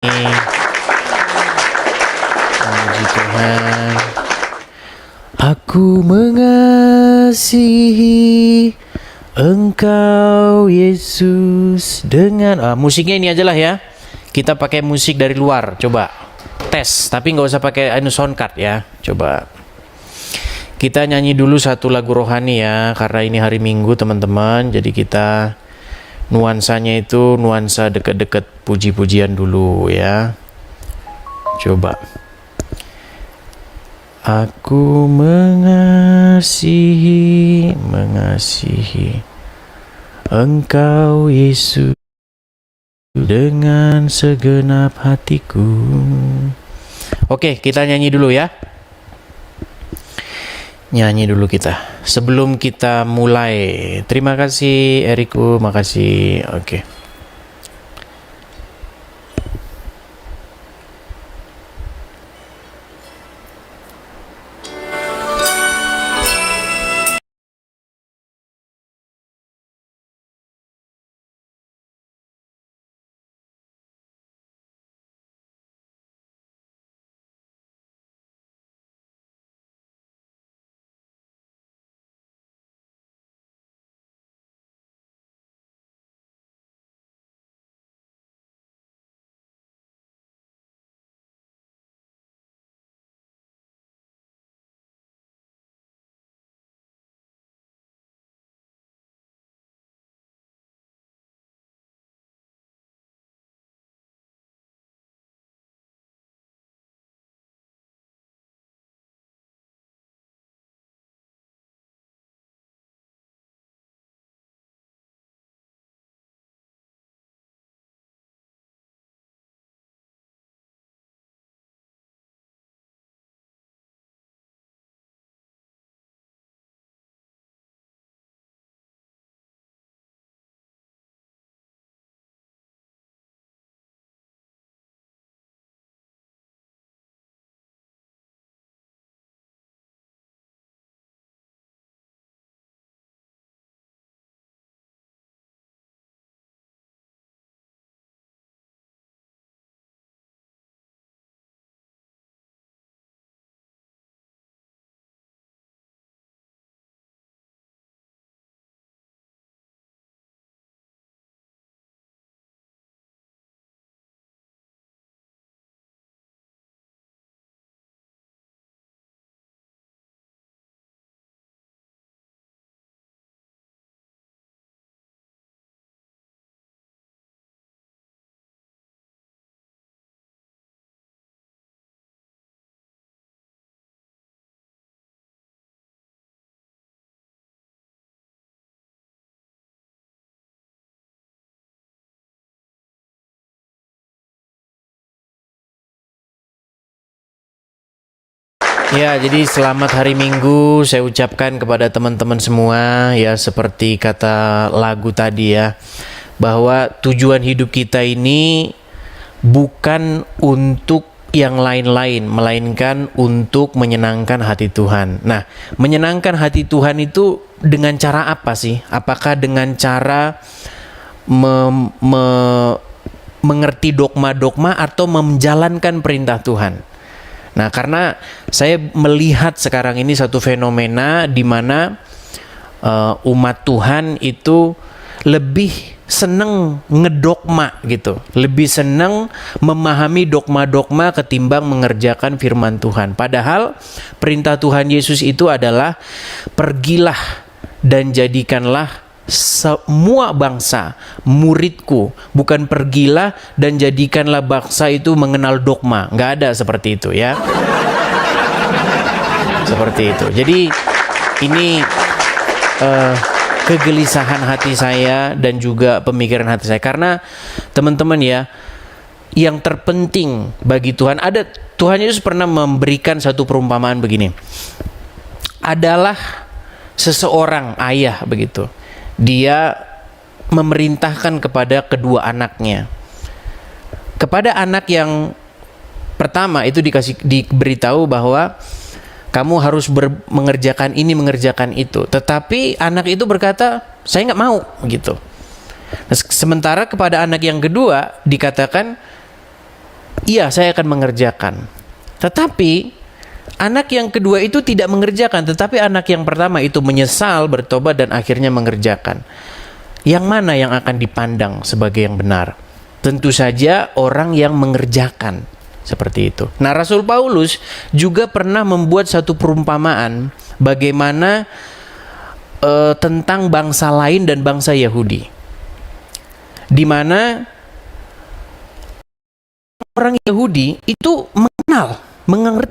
Puji Tuhan. Aku mengasihi Engkau Yesus dengan musiknya ini aja lah ya. Kita pakai musik dari luar, coba tes. Tapi nggak usah pakai sound card ya. Coba kita nyanyi dulu satu lagu rohani ya, karena ini hari Minggu teman-teman. Jadi kita nuansanya itu nuansa deket-deket puji-pujian dulu ya. Coba. Aku mengasihi Engkau Yesus dengan segenap hatiku. Oke, kita nyanyi dulu ya. Nyanyi dulu kita. Sebelum kita mulai. Terima kasih Eriku, makasih. Oke. Ya, jadi selamat hari Minggu saya ucapkan kepada teman-teman semua ya, seperti kata lagu tadi ya, bahwa tujuan hidup kita ini bukan untuk yang lain-lain, melainkan untuk menyenangkan hati Tuhan. Nah, menyenangkan hati Tuhan itu dengan cara apa sih? Apakah dengan cara mengerti dogma-dogma atau menjalankan perintah Tuhan? Nah, karena saya melihat sekarang ini satu fenomena di mana umat Tuhan itu lebih seneng ngedogma gitu, lebih seneng memahami dogma-dogma ketimbang mengerjakan firman Tuhan. Padahal perintah Tuhan Yesus itu adalah pergilah dan jadikanlah semua bangsa muridku, bukan pergilah dan jadikanlah bangsa itu mengenal dogma. Nggak ada seperti itu ya. Seperti itu. Jadi ini kegelisahan hati saya dan juga pemikiran hati saya, karena teman-teman ya, yang terpenting bagi Tuhan, ada Tuhan Yesus pernah memberikan satu perumpamaan begini. Adalah seseorang ayah begitu. Dia memerintahkan kepada kedua anaknya. Kepada anak yang pertama itu diberitahu bahwa kamu harus mengerjakan ini, mengerjakan itu. Tetapi anak itu berkata, saya nggak mau gitu. Nah, sementara kepada anak yang kedua dikatakan, iya saya akan mengerjakan. Tetapi anak yang kedua itu tidak mengerjakan, tetapi anak yang pertama itu menyesal, bertobat dan akhirnya mengerjakan. Yang mana yang akan dipandang sebagai yang benar? Tentu saja orang yang mengerjakan, seperti itu. Nah, Rasul Paulus juga pernah membuat satu perumpamaan bagaimana tentang bangsa lain dan bangsa Yahudi, di mana orang Yahudi itu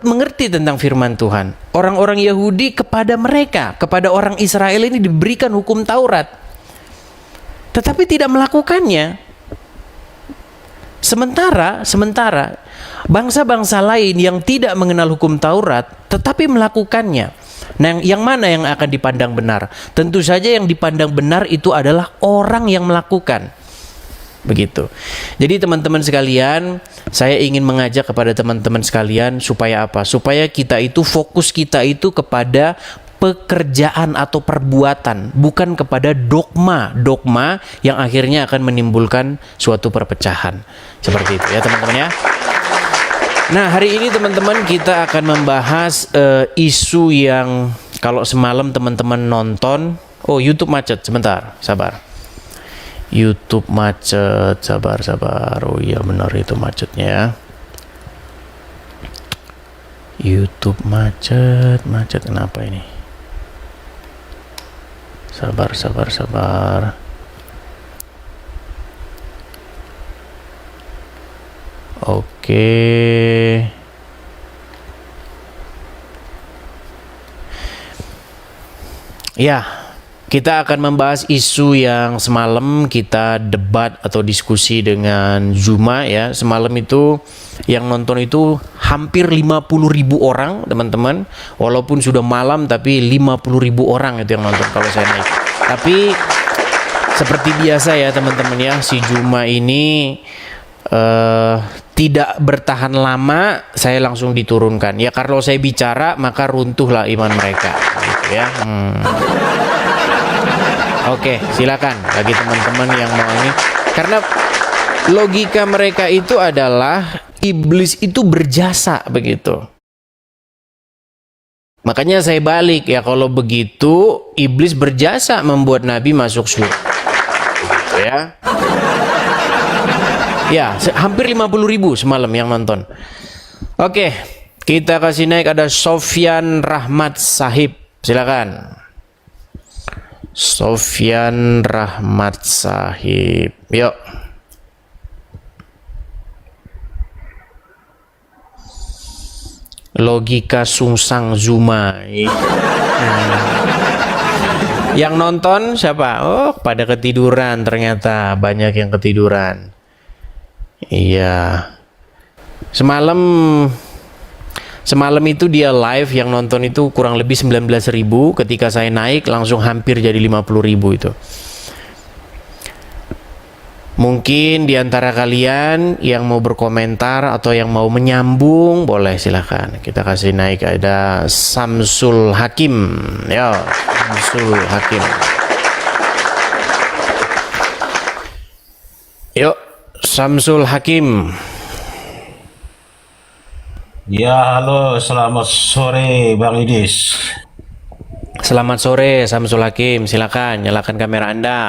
mengerti tentang firman Tuhan. Orang-orang Yahudi kepada mereka, kepada orang Israel ini diberikan hukum Taurat, tetapi tidak melakukannya. Sementara bangsa-bangsa lain yang tidak mengenal hukum Taurat tetapi melakukannya. Nah, yang mana yang akan dipandang benar? Tentu saja yang dipandang benar itu adalah orang yang melakukan. Begitu. Jadi teman-teman sekalian, saya ingin mengajak kepada teman-teman sekalian supaya apa? Supaya kita itu fokus kita itu kepada pekerjaan atau perbuatan, bukan kepada dogma yang akhirnya akan menimbulkan suatu perpecahan. Seperti itu ya teman-teman ya. Nah, hari ini teman-teman kita akan membahas isu yang kalau semalam teman-teman nonton, YouTube macet, sebentar, sabar. YouTube macet, sabar. Oh iya benar itu macetnya ya. YouTube macet, kenapa ini? Sabar. Oke. Ya, kita akan membahas isu yang semalam kita debat atau diskusi dengan Zuma ya. Semalam itu yang nonton itu hampir 50.000 orang teman-teman. Walaupun sudah malam tapi 50.000 orang itu yang nonton kalau saya naik. Tapi seperti biasa ya teman-teman ya, si Zuma ini tidak bertahan lama, saya langsung diturunkan. Ya kalau saya bicara maka runtuhlah iman mereka gitu ya. Oke, silakan bagi teman-teman yang mau ini. Karena logika mereka itu adalah iblis itu berjasa begitu. Makanya saya balik ya, kalau begitu iblis berjasa membuat Nabi masuk surga. Gitu ya. Ya, hampir 50.000 semalam yang nonton. Oke, kita kasih naik, ada Sofyan Rahmat Sahib. Silakan. Sofyan Rahmat Sahib. Yuk. Logika sungsang Zuma. Yang nonton siapa? Oh, pada ketiduran ternyata. Banyak yang ketiduran. Iya. Semalam itu dia live, yang nonton itu kurang lebih 19.000. Ketika saya naik langsung hampir jadi 50.000 itu. Mungkin di antara kalian yang mau berkomentar atau yang mau menyambung, boleh silahkan. Kita kasih naik, ada Samsul Hakim. Yo, Samsul Hakim. Yuk, Samsul Hakim. Ya, halo, selamat sore Bang Idis. Selamat sore Samsul Hakim, silakan nyalakan kamera Anda.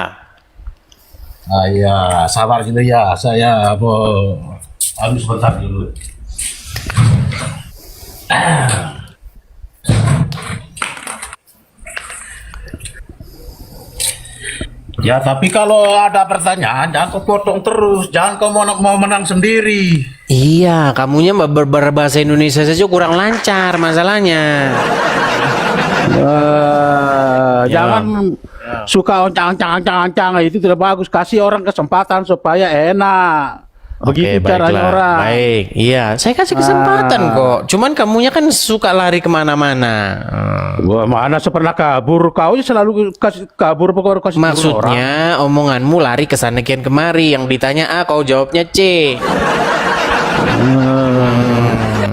Ya, sabar dulu ya, saya mau sebentar dulu. Ya, tapi kalau ada pertanyaan jangan kau potong terus, jangan kau mau menang sendiri. Iya, kamunya berbahasa Indonesia saja kurang lancar masalahnya. Jangan suka oncang-oncang itu tidak bagus. Kasih orang kesempatan supaya enak. Begitu Oke, caranya baiklah. orang. Baik, iya, saya kasih kesempatan kok. Cuman kamunya kan suka lari kemana-mana. Wah, mana pernah kabur? Kau selalu kasih kabur, pokoknya kasih orang. Maksudnya omonganmu lari ke sana kian kemari. Yang ditanya A, kau jawabnya C.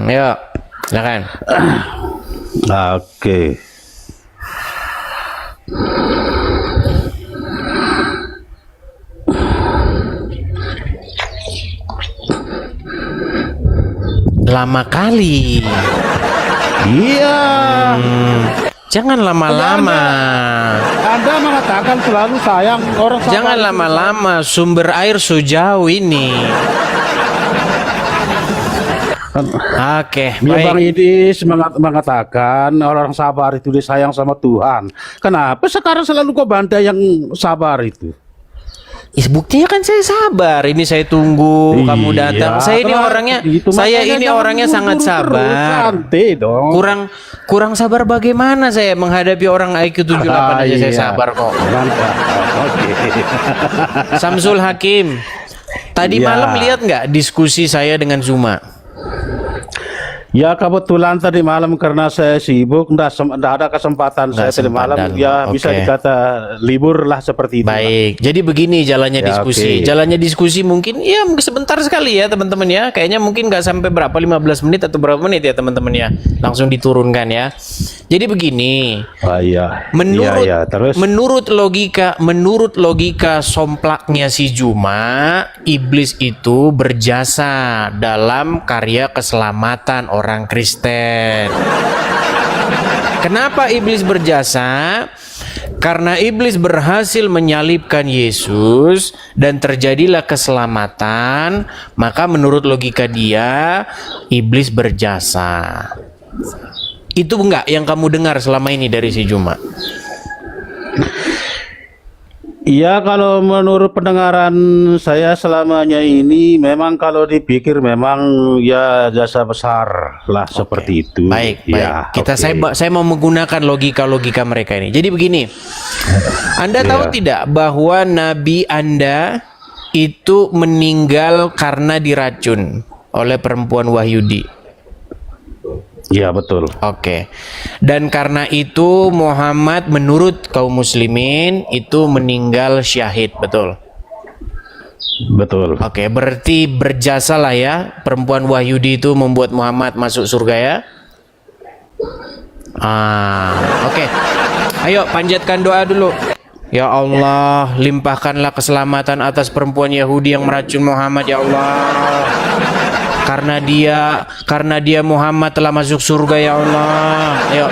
Yuk, silakan. Oke. Lama kali. Iya. Jangan lama-lama. Anda mengatakan selalu sayang orang sabar. Jangan lama-lama. Sumber air sejauh ini. Oke, Ya, Bang baik. Idis mengatakan orang sabar itu disayang sama Tuhan. Kenapa sekarang selalu kau bantai yang sabar itu? Buktinya kan saya sabar. Ini saya tunggu kamu Iya, datang. Saya ini terus orangnya, itu saya makanya ini jangan orangnya sangat buru-buru terus, sabar. santai dong. Kurang sabar bagaimana saya menghadapi orang IQ 78 aja saya iya. sabar kok. Mantap. Oke. Samsul Hakim. Tadi Iya. malam lihat nggak diskusi saya dengan Zuma? Ya kebetulan tadi malam karena saya sibuk, nggak ada kesempatan saya tadi malam. sempat, Ya bisa oke. dikata libur lah seperti itu. Baik, jadi begini jalannya Ya, diskusi. oke. Jalannya diskusi mungkin ya sebentar sekali ya teman-teman ya. Kayaknya mungkin nggak sampai berapa 15 menit atau berapa menit ya teman-teman ya. Langsung diturunkan ya. Jadi begini. Ah, iya. Menurut Iya, terus menurut logika somplaknya si Juma, iblis itu berjasa dalam karya keselamatan orang Kristen. Kenapa iblis berjasa? Karena iblis berhasil menyalibkan Yesus dan terjadilah keselamatan, maka menurut logika dia iblis berjasa. Itu enggak yang kamu dengar selama ini dari si Juma? Iya, kalau menurut pendengaran saya selamanya ini memang kalau dipikir memang ya jasa besar lah seperti itu. Baik, Ya, baik. oke. Saya mau menggunakan logika mereka ini. Jadi begini, Anda tahu tidak bahwa Nabi Anda itu meninggal karena diracun oleh perempuan Wahyudi? Iya, betul. Oke. Dan karena itu Muhammad menurut kaum muslimin itu meninggal syahid, betul? Betul. Oke, berarti berjasalah ya perempuan Wahyudi itu membuat Muhammad masuk surga ya. Oke. Ayo panjatkan doa dulu. Ya Allah, limpahkanlah keselamatan atas perempuan Yahudi yang meracun Muhammad ya Allah. Karena dia Muhammad telah masuk surga ya Allah. Ayo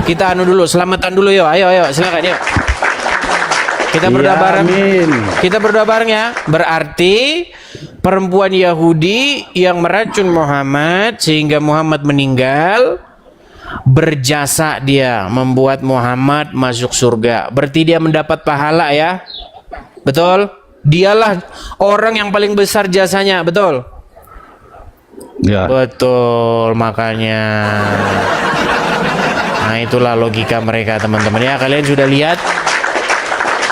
kita anu dulu, selamatan dulu yuk. Ayo silakan yuk. Kita berdoa Ya, bareng. amin. Kita berdoa bareng ya. Berarti perempuan Yahudi yang meracun Muhammad sehingga Muhammad meninggal, berjasa dia membuat Muhammad masuk surga. Berarti dia mendapat pahala ya. Betul? Dialah orang yang paling besar jasanya, betul? Ya. Betul, makanya. Nah, itulah logika mereka teman-teman ya. Kalian sudah lihat.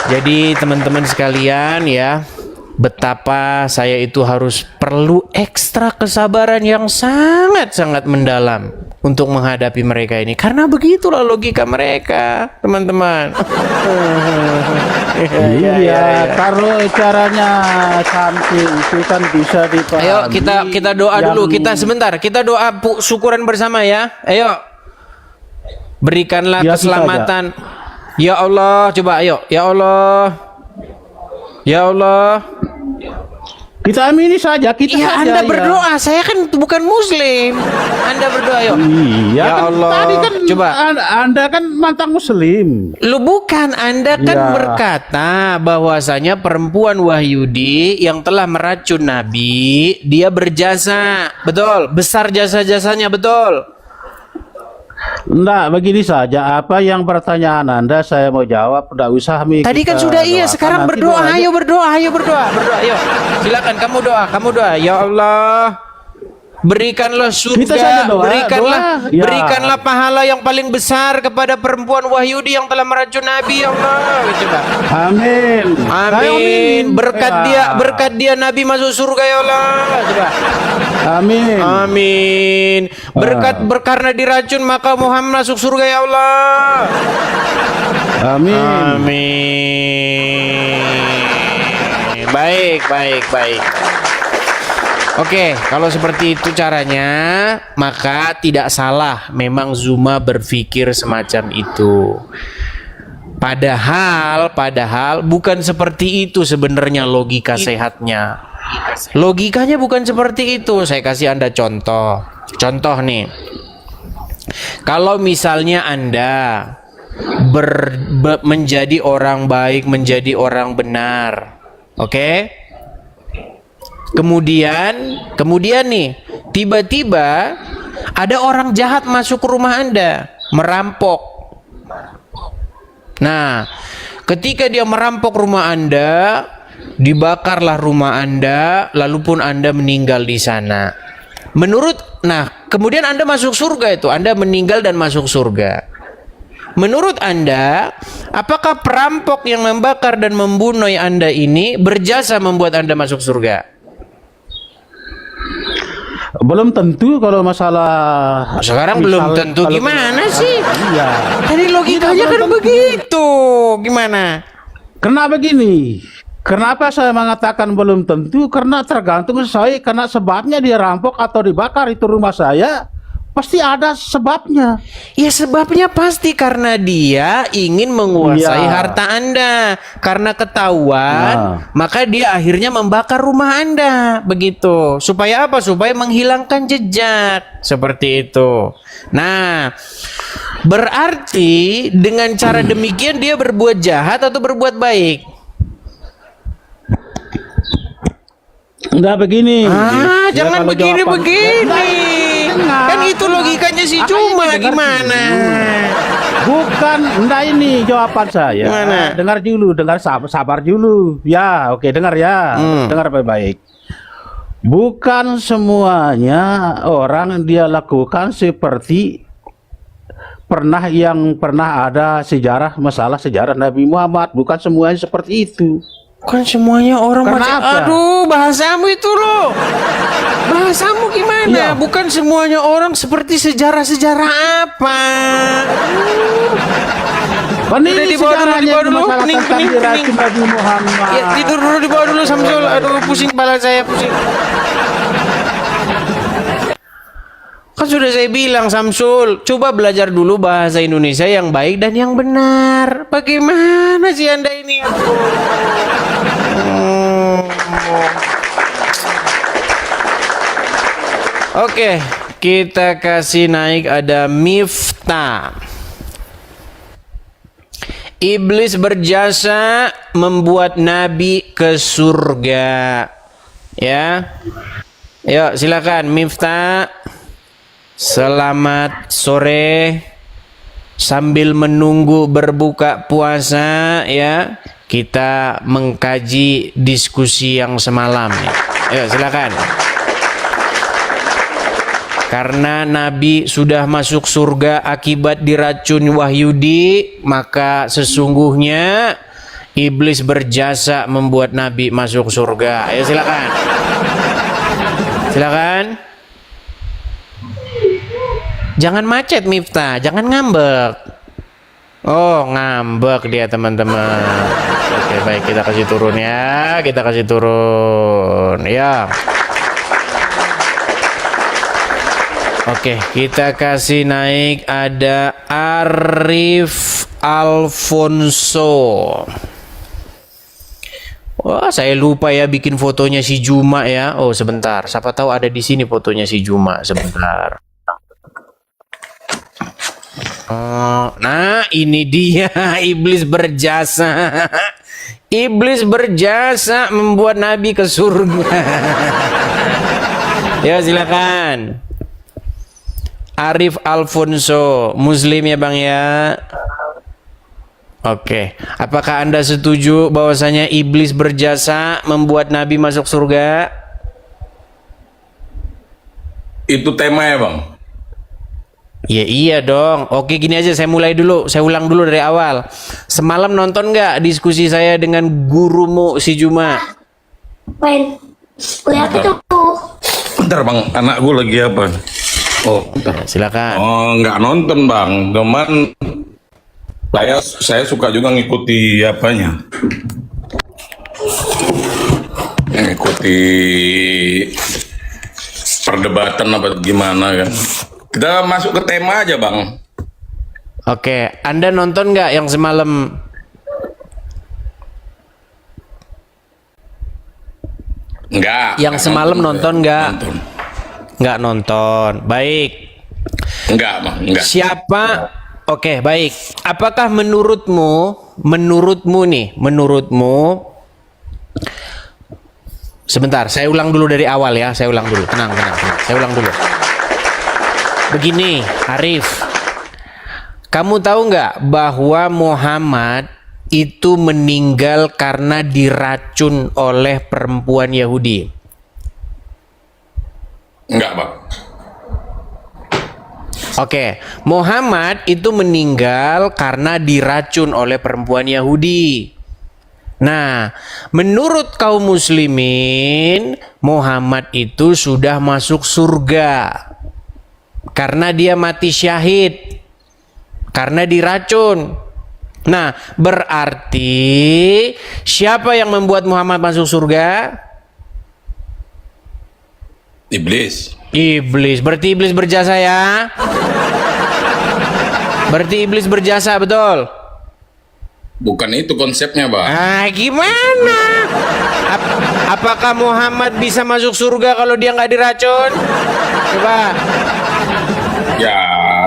Jadi teman-teman sekalian ya, betapa saya itu harus perlu ekstra kesabaran yang sangat-sangat mendalam untuk menghadapi mereka ini. Karena begitulah logika mereka, teman-teman. Iya, kalau caranya cantik itu kan bisa dipahami. Ayo kita doa dulu. Kita sebentar. Kita doa syukuran bersama ya. Ayo. Berikanlah Ya, keselamatan. Ya Allah, coba ayo. Ya Allah. Ya Allah. Kita amini saja, kita Iya, saja. Anda ya. berdoa. Saya kan bukan muslim. Anda berdoa yuk. Iya, Ya kan Allah. tadi kan Coba. Anda kan mantan muslim. Lu bukan, Anda kan Ya. berkata bahwasanya perempuan Wahyudi yang telah meracun Nabi, dia berjasa. Betul, besar jasa-jasanya, betul. Enggak, begini saja. Apa yang pertanyaan Anda saya mau jawab. Enggak usah Tadi kan sudah iya, sekarang berdoa. Ayo berdoa. Berdoa, ayo. Silakan kamu doa. Ya Allah, berikanlah Kita surga, saja doa, Ya. berikanlah pahala yang paling besar kepada perempuan Wahyudi yang telah meracun Nabi, ya Allah. Coba. Amin. Amin. Berkat dia Nabi masuk surga ya Allah. Coba. Amin. Amin. Karena diracun maka Muhammad masuk surga ya Allah. Amin. Amin. Baik. Oke, kalau seperti itu caranya, maka tidak salah memang Zuma berpikir semacam itu. Padahal bukan seperti itu sebenarnya logika sehatnya. Logikanya bukan seperti itu. Saya kasih Anda contoh. Contoh nih. Kalau misalnya Anda menjadi orang baik, menjadi orang benar. Oke? Kemudian nih, tiba-tiba ada orang jahat masuk ke rumah Anda, merampok. Nah, ketika dia merampok rumah Anda, dibakarlah rumah Anda, lalu pun Anda meninggal di sana. Kemudian Anda masuk surga itu, Anda meninggal dan masuk surga. Menurut Anda, apakah perampok yang membakar dan membunuh Anda ini berjasa membuat Anda masuk surga? Belum tentu kalau masalah. Sekarang belum tentu, gimana sih? Iya. Tadi logikanya kan begitu. Gimana? Karena begini, kenapa saya mengatakan belum tentu? Karena tergantung saya, karena sebabnya dia rampok atau dibakar itu rumah saya, pasti ada sebabnya. Ya sebabnya pasti karena dia ingin menguasai Iya. harta Anda. Karena ketahuan, maka dia akhirnya membakar rumah Anda. Begitu. Supaya apa? Supaya menghilangkan jejak. Seperti itu. Nah, berarti dengan cara demikian dia berbuat jahat atau berbuat baik? Enggak begini. Ya, Jangan kalau jawaban- begini-begini. Kan itu logikanya si Juma, gimana? Bukan, enggak, ini jawaban saya. Gimana? Dengar dulu, sabar dulu. Ya, oke, dengar ya. Dengar baik-baik. Bukan semuanya orang dia lakukan seperti pernah ada masalah sejarah Nabi Muhammad. Bukan semuanya seperti itu. Kan semuanya orang macam, Kenapa? aduh, bahasamu itu loh. Bahasamu gimana? Iya. Bukan semuanya orang seperti sejarah-sejarah apa? Kan Udah, ini dibawa dulu, sejarahnya dibawa dulu. masalah Pening, tentang pening, diracun Nabi Muhammad. Ya, tidur dulu, dibawa dulu Samsul. Aduh, pusing kepala saya, pusing. Kan sudah saya bilang Samsul, coba belajar dulu bahasa Indonesia yang baik dan yang benar. Bagaimana sih Anda ini? Oke, kita kasih naik ada Miftah. Iblis berjasa membuat Nabi ke surga. Ya. Yuk, silakan Miftah. Selamat sore. Sambil menunggu berbuka puasa ya, kita mengkaji diskusi yang semalam ya. Ayo silakan. Karena Nabi sudah masuk surga akibat diracun Wahyudi, maka sesungguhnya iblis berjasa membuat Nabi masuk surga. Ayo silakan. Silakan. Jangan macet Miftah, jangan ngambek. Oh, ngambek dia teman-teman. Oke, baik, kita kasih turun ya. Kita kasih turun. Ya. Oke, kita kasih naik ada Arif Alfonso. Wah, saya lupa ya bikin fotonya si Juma ya. Oh, sebentar. Siapa tahu ada di sini fotonya si Juma. Sebentar. Oh, nah ini dia iblis berjasa. Iblis berjasa membuat Nabi ke surga. Ya silakan. Arif Alfonso, Muslim ya Bang ya. Oke, apakah Anda setuju bahwasanya iblis berjasa membuat Nabi masuk surga? Itu tema ya Bang? Ya iya dong. Oke gini aja, saya mulai dulu. Saya ulang dulu dari awal. Semalam nonton nggak diskusi saya dengan gurumu si Juma? Main. Lihat itu. Bentar Bang, anak gue lagi apa? Oh, bentar. Silakan. Oh, nggak nonton Bang, cuman saya suka juga ngikuti apanya, ngikuti perdebatan apa gimana kan. Kita masuk ke tema aja Bang. Oke, Anda nonton nggak yang semalam? Enggak. Yang semalam nonton nggak? Nonton. Nggak nonton. Baik. Enggak, Bang. Enggak. Siapa? Oke, baik. Apakah menurutmu sebentar, saya ulang dulu dari awal ya. Saya ulang dulu. Tenang. Saya ulang dulu. Begini, Arif. Kamu tahu nggak bahwa Muhammad itu meninggal karena diracun oleh perempuan Yahudi? Enggak, Bang. Oke, Muhammad itu meninggal karena diracun oleh perempuan Yahudi. Nah, menurut kaum muslimin, Muhammad itu sudah masuk surga karena dia mati syahid, karena diracun. Nah, berarti siapa yang membuat Muhammad masuk surga? Iblis. Iblis. Berarti iblis berjasa ya? Berarti iblis berjasa, betul? Bukan itu konsepnya, Bang. Ah, gimana? Apakah Muhammad bisa masuk surga kalau dia nggak diracun? Coba. Ya,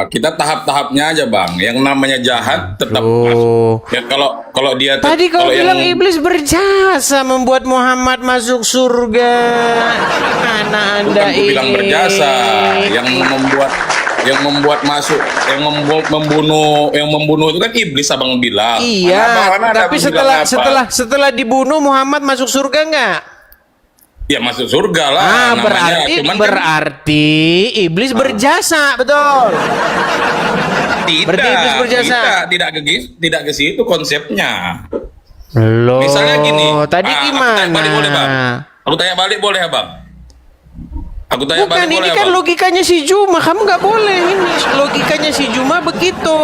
kita tahap-tahapnya aja, Bang. Yang namanya jahat tetap Tuh. masuk. Ya kalau dia Tadi kau kalau bilang iblis berjasa membuat Muhammad masuk surga. Mana Anda bukan ini? bilang berjasa, yang membuat masuk, yang membunuh itu kan iblis, Abang bilang. Iya, Mana ada tapi Abang bilang apa? setelah dibunuh Muhammad masuk surga nggak? Ya masuk surga lah. Ah, namanya. Cuman kan berarti iblis berjasa, betul. Berarti iblis berjasa. Tidak ke situ konsepnya. Loh, Misalnya gini. tadi Aku gimana? tanya balik boleh, Bang? Aku tanya balik boleh, Abang? Aku tanya Bukan, balik ini boleh, kan Abang? logikanya si Juma. Kamu nggak boleh ini. Logikanya si Juma begitu.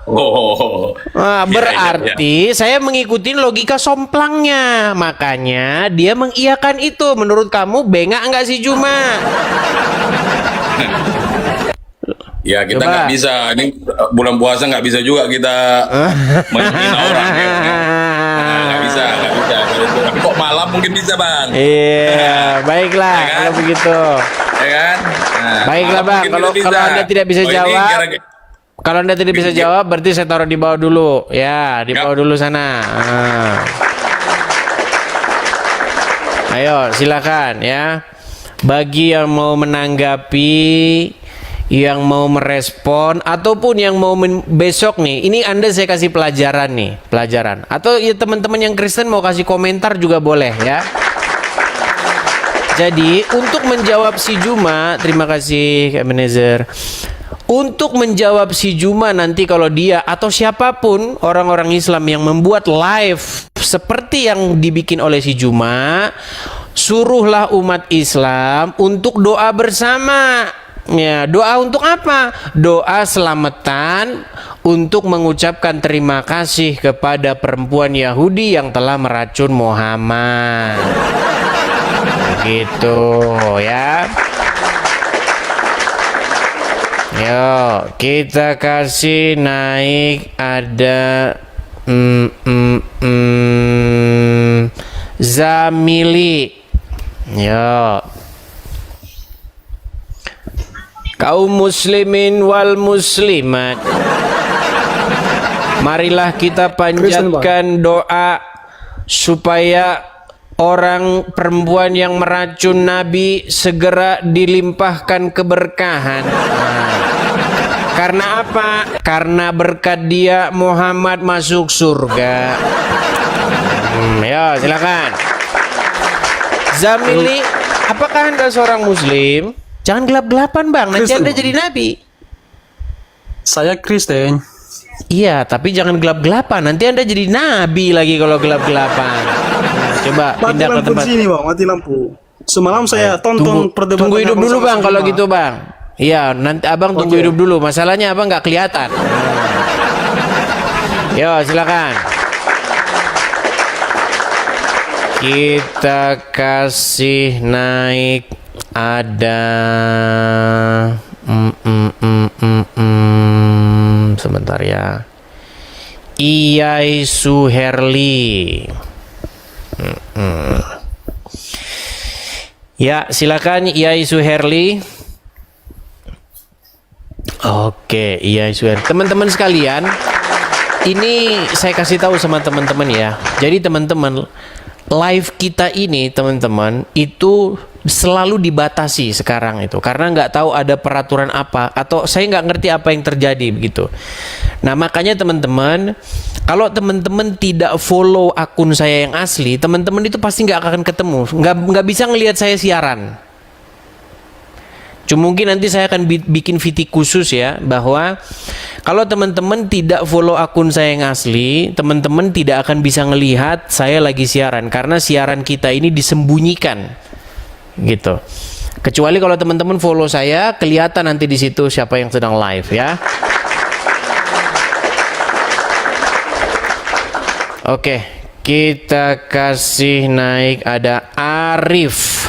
Oh. Nah, Iya, berarti saya mengikuti logika somplangnya. Makanya dia mengiyakan itu. Menurut kamu bengak nggak si Juma? Ya kita Coba. nggak bisa. Ini bulan puasa nggak bisa juga kita menghina orang. Ya. Nah, nggak bisa. Tapi kok malam mungkin bisa, Bang. Iya, baiklah Ya kan? kalau begitu. Ya kan? Nah, Baiklah, malam Bang. mungkin Kalau bisa. Anda tidak bisa Oh, ini jawab, gara-gara- kalau Anda tidak bisa jawab, berarti saya taruh di bawah dulu. Ya, di bawah dulu sana. Ah. Ayo, silakan ya. Bagi yang mau menanggapi, yang mau merespon, ataupun yang mau besok nih, ini Anda saya kasih pelajaran nih, pelajaran. Atau ya teman-teman yang Kristen mau kasih komentar juga boleh ya. Jadi untuk menjawab si Juma, terima kasih Ebenezer. Untuk menjawab si Juma nanti kalau dia atau siapapun orang-orang Islam yang membuat live seperti yang dibikin oleh si Juma, suruhlah umat Islam untuk doa bersama. Ya, doa untuk apa? Doa selamatan untuk mengucapkan terima kasih kepada perempuan Yahudi yang telah meracun Muhammad. Begitu ya. Yo, kita kasih naik ada Zamili. Yo. Kaum muslimin wal muslimat, marilah kita panjatkan doa supaya orang perempuan yang meracun Nabi segera dilimpahkan keberkahan. Karena apa? Karena berkat dia Muhammad masuk surga. Ya, silakan. Zamili, apakah Anda seorang muslim? Jangan gelap-gelapan, Bang. Nanti Kristen, Anda Bang. jadi nabi. Saya Kristen. Iya, tapi jangan gelap-gelapan. Nanti Anda jadi nabi lagi kalau gelap-gelapan. Nah, coba Mati pindah ke lampu tempat. di sini, Bang. Mati lampu. Semalam saya tonton perdebatan. Tunggu hidup dulu, Bang, kalau gitu, Bang. Bang. Iya, nanti Abang tunggu Oke. hidup dulu. Masalahnya Abang nggak kelihatan. Yo, silakan. Kita kasih naik ada sebentar ya. Iyai Suherli. Ya, silakan Yai Suherli. Oke, Yai Suherli. Teman-teman sekalian, ini saya kasih tahu sama teman-teman ya. Jadi teman-teman, live kita ini teman-teman itu selalu dibatasi sekarang itu karena nggak tahu ada peraturan apa atau saya nggak ngerti apa yang terjadi begitu. Nah makanya teman-teman, kalau teman-teman tidak follow akun saya yang asli, teman-teman itu pasti nggak akan ketemu, nggak bisa ngelihat saya siaran. Cuma mungkin nanti saya akan bikin VT khusus ya, bahwa kalau teman-teman tidak follow akun saya yang asli, teman-teman tidak akan bisa ngelihat saya lagi siaran karena siaran kita ini disembunyikan gitu. Kecuali kalau teman-teman follow saya, kelihatan nanti di situ siapa yang sedang live ya. Oke, kita kasih naik, ada Arif.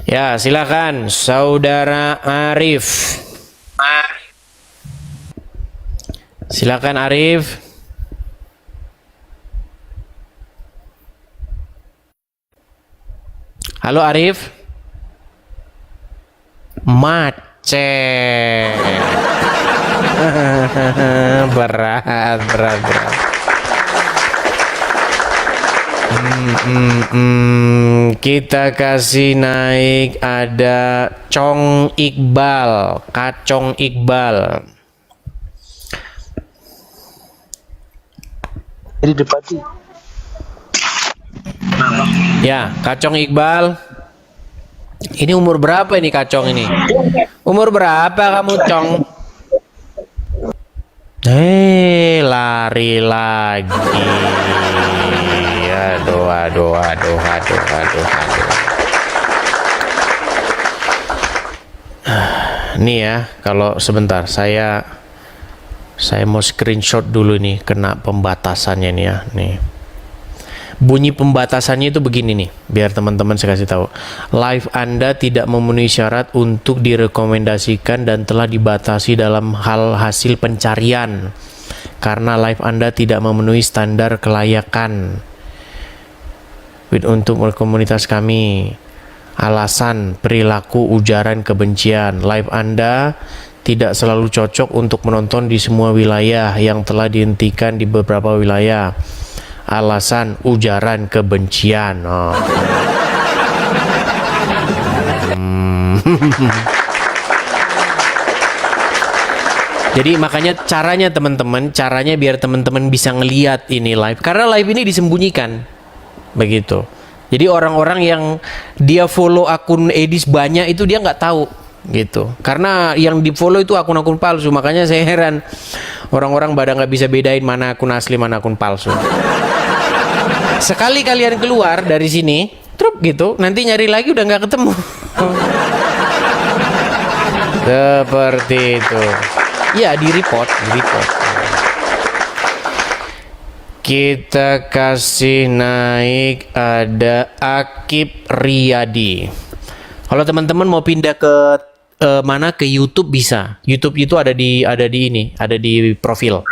Ya, silakan Saudara Arif. Silakan Arif. Halo Arif. Macet. berat. Kita kasih naik, ada Cong Iqbal, Kacong Iqbal. Jadi depati. Ya, Kacong Iqbal. Ini umur berapa ini Kacong ini? Umur berapa kamu, Cong? Lari lagi. Aduh. Nih ya, kalau sebentar saya mau screenshot dulu nih, kena pembatasannya nih ya, nih. Bunyi pembatasannya itu begini nih, biar teman-teman saya kasih tahu. Live Anda tidak memenuhi syarat untuk direkomendasikan dan telah dibatasi dalam hal hasil pencarian karena live Anda tidak memenuhi standar kelayakan untuk komunitas kami. Alasan perilaku ujaran kebencian. Live Anda tidak selalu cocok untuk menonton di semua wilayah yang telah dihentikan di beberapa wilayah. Alasan ujaran kebencian. Jadi makanya caranya biar teman-teman bisa ngelihat ini live, karena live ini disembunyikan begitu. Jadi orang-orang yang dia follow akun Edis banyak itu dia nggak tahu gitu, karena yang di follow itu akun-akun palsu. Makanya saya heran orang-orang pada nggak bisa bedain mana akun asli mana akun palsu. Sekali kalian keluar dari sini trup gitu, nanti nyari lagi udah nggak ketemu. Seperti itu ya, di report. Kita kasih naik, ada Akib Riyadi. Kalau teman-teman mau pindah ke mana, ke YouTube bisa. YouTube itu ada di profil.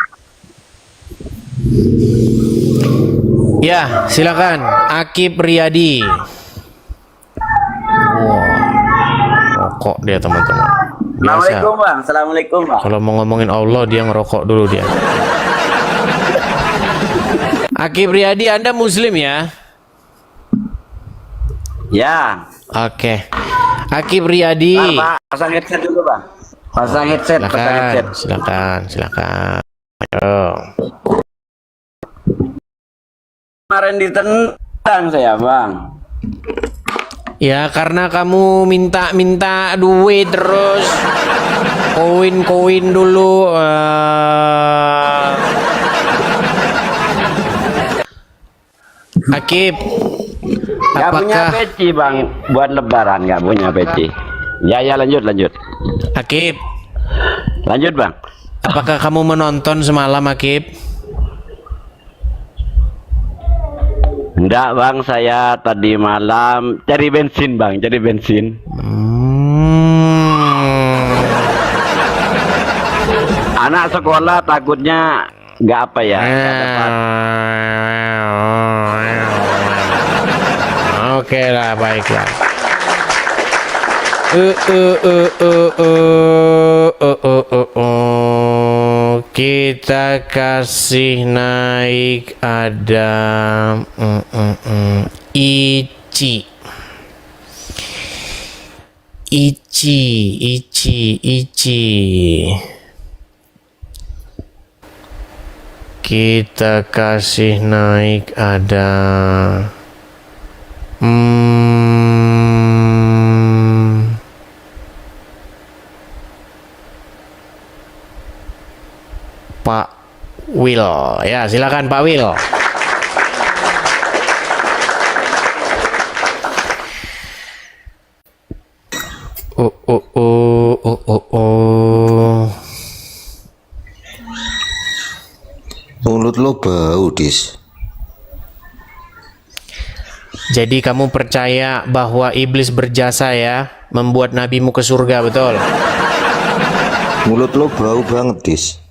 Ya, silakan Akib Riyadi. Rokok dia teman-teman. Assalamualaikum bang. Assalamualaikum bang. Kalau mau ngomongin Allah dia ngerokok dulu dia. Akib Riyadi, Anda Muslim ya? Ya. Oke. Akib Riyadi. Pak, pasang headset dulu bang. Pasang headset. Silakan. Ayo. Kemarin ditentang saya bang. Ya karena kamu minta duit terus. Koin dulu. Akib, Gak punya peci bang, buat lebaran gak punya peci. Ya lanjut. Akib, Lanjut bang. apakah kamu menonton semalam Akib? Enggak bang, saya tadi malam cari bensin bang, Anak sekolah takutnya nggak apa ya. Nggak dapat. Oke lah, baiklah. Kita kasih naik ada Ici. Kita kasih naik ada Pak Will. Ya, silakan Pak Will. Mulut lo bau, Dis. Jadi kamu percaya bahwa iblis berjasa ya membuat nabimu ke surga, betul? Mulut lo bau banget, Dis.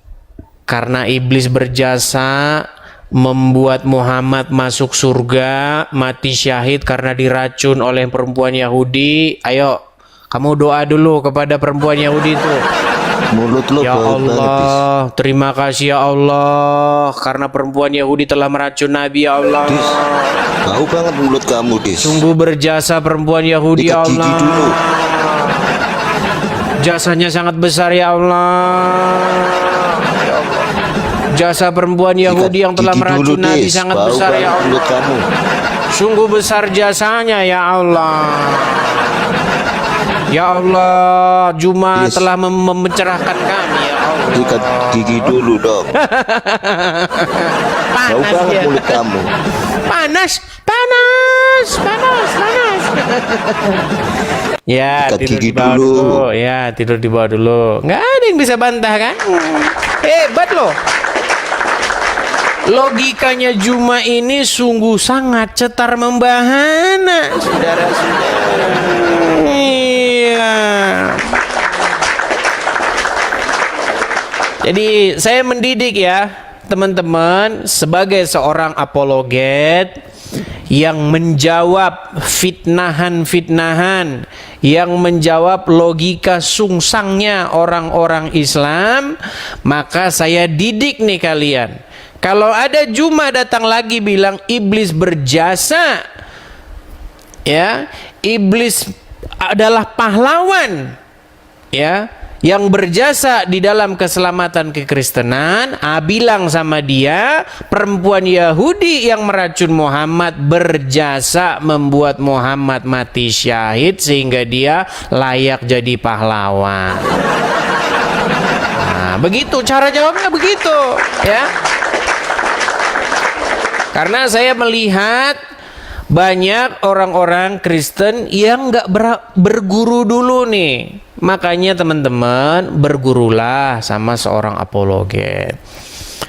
Karena iblis berjasa membuat Muhammad masuk surga, mati syahid karena diracun oleh perempuan Yahudi. Ayo, kamu doa dulu kepada perempuan Yahudi itu. Mulut lo Ya bau banget, Dis. Allah, terima kasih ya Allah, karena perempuan Yahudi telah meracun Nabi ya Allah. Dis, bau banget mulut kamu, Dis. Sungguh berjasa perempuan Yahudi ya Ikat gigi Allah. dulu. Jasanya sangat besar ya Allah. Jasa perempuan Yahudi yang telah Gigi dulu, meracun Nabi Dis. sangat Bau besar banget ya Allah. mulut kamu. Sungguh besar jasanya ya Allah. Ya Allah, Juma Dis. telah mencerahkan kami ya Allah. Ikat gigi dulu dong. Bau Panas banget ya. mulut kamu. Panas. Ya, Ikat tidur gigi di bawah dulu. dulu. Ya, tidur di bawah dulu. Nggak ada yang bisa bantah kan? Hebat loh. Logikanya Juma ini sungguh sangat cetar membahana, saudara-saudara. Iya. Jadi saya mendidik ya teman-teman sebagai seorang apologet yang menjawab fitnahan-fitnahan, yang menjawab logika sungsangnya orang-orang Islam, maka saya didik nih kalian. Kalau ada Juma datang lagi bilang iblis berjasa, ya, iblis adalah pahlawan, ya, yang berjasa di dalam keselamatan kekristenan, bilang sama dia, perempuan Yahudi yang meracun Muhammad berjasa membuat Muhammad mati syahid sehingga dia layak jadi pahlawan. Nah, begitu cara jawabnya, begitu ya. Karena saya melihat banyak orang-orang Kristen yang nggak berguru dulu nih. Makanya teman-teman bergurulah sama seorang apologet.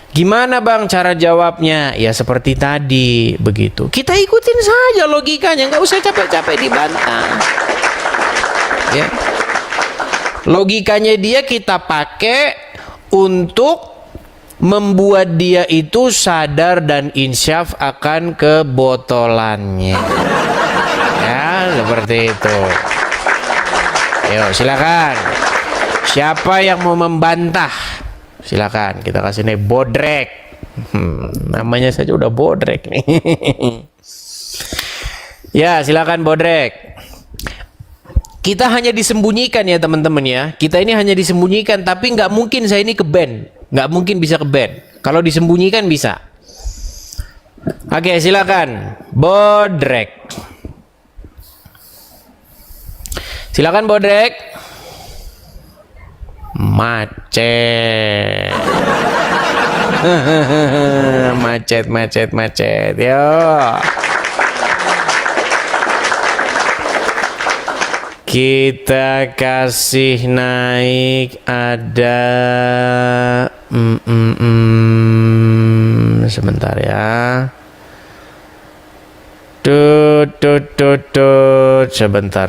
Gimana bang cara jawabnya? Ya seperti tadi begitu. Kita ikutin saja logikanya, nggak usah capek-capek dibantah. Ya. Logikanya dia kita pakai untuk membuat dia itu sadar dan insyaf akan kebotolannya. Ya, seperti itu. Ayo, silakan. Siapa yang mau membantah? Silakan, kita kasih nih bodrek. Namanya saja udah bodrek nih. Ya, silakan bodrek. Kita hanya disembunyikan ya teman-teman ya. Kita ini hanya disembunyikan, tapi nggak mungkin saya ini ke band. Nggak mungkin bisa ke band. Kalau disembunyikan bisa. Oke, silakan. Bodrek. Silakan bodrek. Macet. macet. Yo. Kita kasih naik ada sebentar ya. Tut. Sebentar.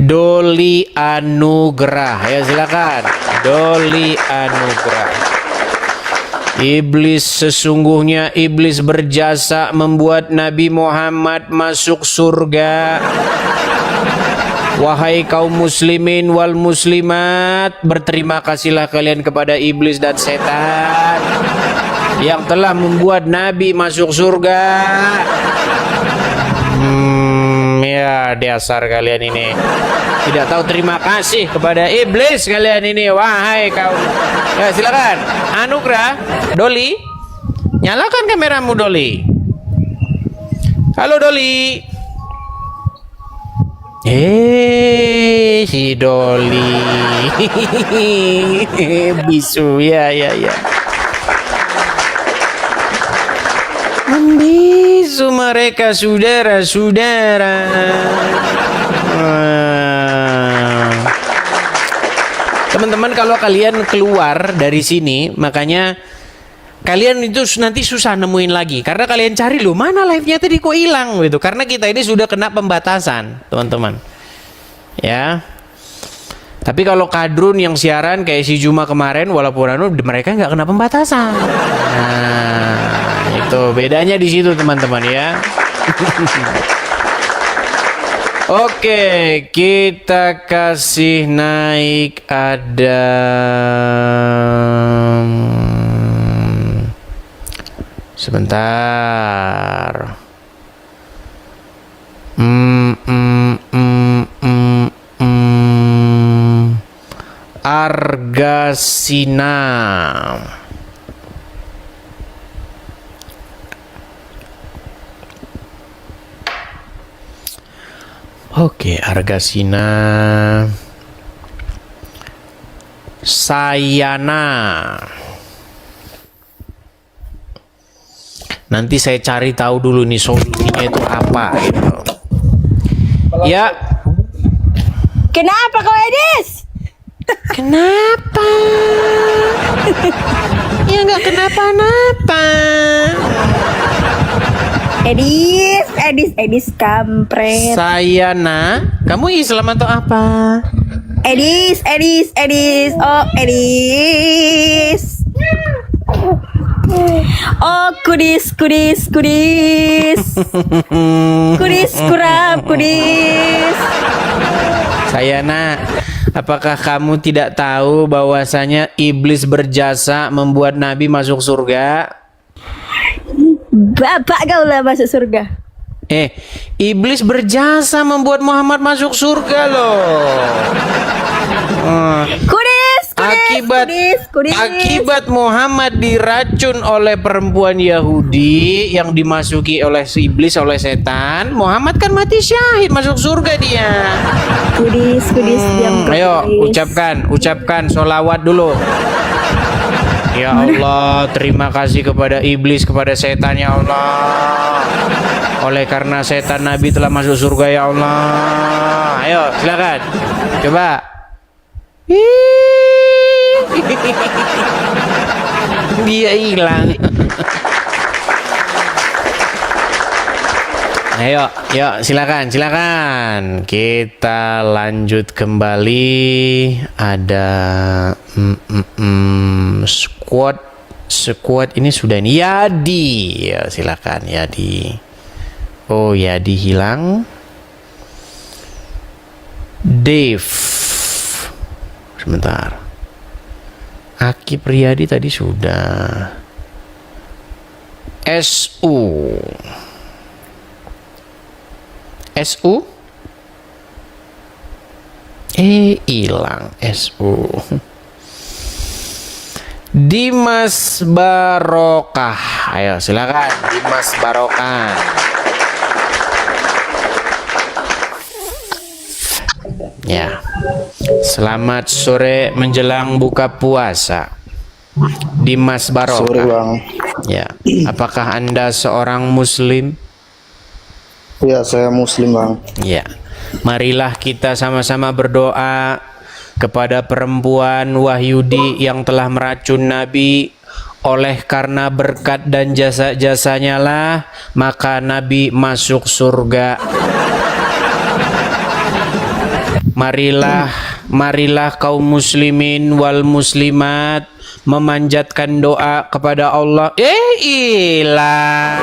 Doli Anugrah. Ya silakan. Doli Anugrah. Iblis, sesungguhnya iblis berjasa membuat Nabi Muhammad masuk surga. Wahai kaum muslimin wal muslimat, berterima kasihlah kalian kepada iblis dan setan yang telah membuat Nabi masuk surga. Ya dasar kalian ini tidak tahu terima kasih kepada iblis kalian ini, wahai kaum. Ya silakan. Anugrah, Doli, nyalakan kameramu Doli. Halo Doli. Si Doli. Bisu, ya. Membisu mereka saudara-saudara. Teman-teman, kalau kalian keluar dari sini, makanya kalian itu nanti susah nemuin lagi, karena kalian cari loh mana live-nya tadi kok hilang gitu, karena kita ini sudah kena pembatasan, teman-teman. Ya. Tapi kalau kadrun yang siaran kayak si Juma kemarin, walaupun mereka nggak kena pembatasan. Nah, itu bedanya di situ, teman-teman ya. Oke, kita kasih naik ada sebentar. Argasina. Oke, Argasina. Sayana. Nanti saya cari tahu dulu nih solusinya itu apa gitu. Ya. Kenapa kau Edis? Kenapa? Ya nggak kenapa-napa. Edis kampret. Sayana, kamu Islam atau apa? Edis. Oh, Edis. Oh, kudis. Kudis kurap, kudis. Sayana, apakah kamu tidak tahu bahwasanya iblis berjasa membuat Nabi masuk surga? Bapak kau lah masuk surga. Iblis berjasa membuat Muhammad masuk surga loh. Kudis. Akibat Muhammad diracun oleh perempuan Yahudi yang dimasuki oleh si iblis, oleh setan, Muhammad kan mati syahid, masuk surga dia. Kudis diam. Ayo ucapkan sholawat dulu. Ya Allah, terima kasih kepada iblis, kepada setan ya Allah. Oleh karena setan Nabi telah masuk surga ya Allah. Ayo silakan. Coba. Dia hilang. Ayo, silakan. Kita lanjut kembali. Ada squad ini sudah ini. Yadi, ya, silakan Yadi. Oh, Yadi hilang. Dave. Sebentar. Aki Priyadi tadi sudah. SU. Hilang SU. Dimas Barokah. Ayo silakan Dimas Barokah. Ya. Selamat sore menjelang buka puasa. Dimas Barokah. Sore bang. Ya. Apakah Anda seorang muslim? Ya saya muslim bang. Ya. Marilah kita sama-sama berdoa kepada perempuan Wahyudi yang telah meracun Nabi. Oleh karena berkat dan jasa-jasanya lah maka Nabi masuk surga. Marilah kaum muslimin wal muslimat memanjatkan doa kepada Allah. Ilah.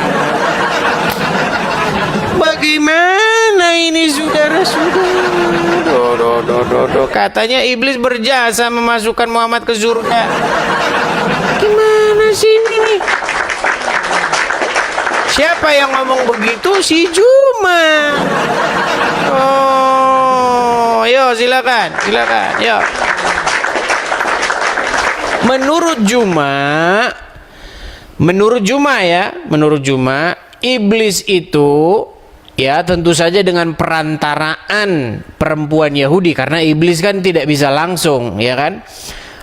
Bagaimana ini saudara-saudara? Doh. Katanya iblis berjasa memasukkan Muhammad ke surga. Gimana sih ini? Siapa yang ngomong begitu? Si Juma. Oh, yo silakan, yo. Menurut Juma, iblis itu ya tentu saja dengan perantaraan perempuan Yahudi, karena iblis kan tidak bisa langsung, ya kan?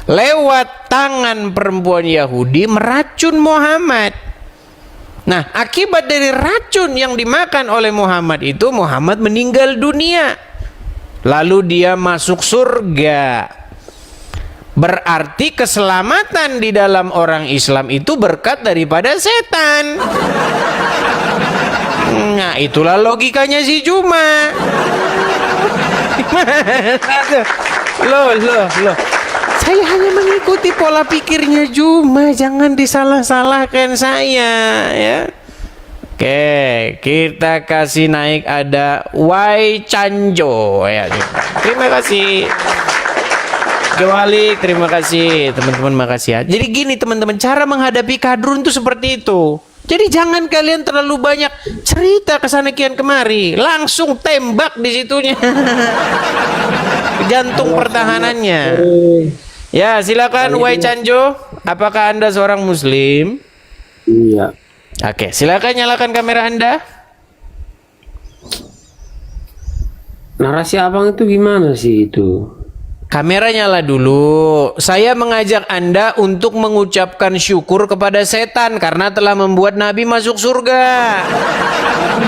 Lewat tangan perempuan Yahudi meracun Muhammad. Nah, akibat dari racun yang dimakan oleh Muhammad itu, Muhammad meninggal dunia. Lalu dia masuk surga. Berarti keselamatan di dalam orang Islam itu berkat daripada setan. Nah, itulah logikanya si Juma. Loh. Saya hanya mengikuti pola pikirnya Juma, jangan disalah-salahkan saya, ya. Oke, kita kasih naik ada Wai Canjo, ya. Terima kasih. Kembali, terima kasih teman-teman, makasih ya. Jadi gini teman-teman, cara menghadapi kadrun itu seperti itu. Jadi jangan kalian terlalu banyak cerita kesana kian kemari, langsung tembak di situnya. Jantung pertahanannya. Ya silakan Wai Canjo, apakah Anda seorang Muslim? Iya. Oke, silakan nyalakan kamera Anda. Narasi abang itu gimana sih itu? Kamera nyala dulu. Saya mengajak Anda untuk mengucapkan syukur kepada setan karena telah membuat Nabi masuk surga.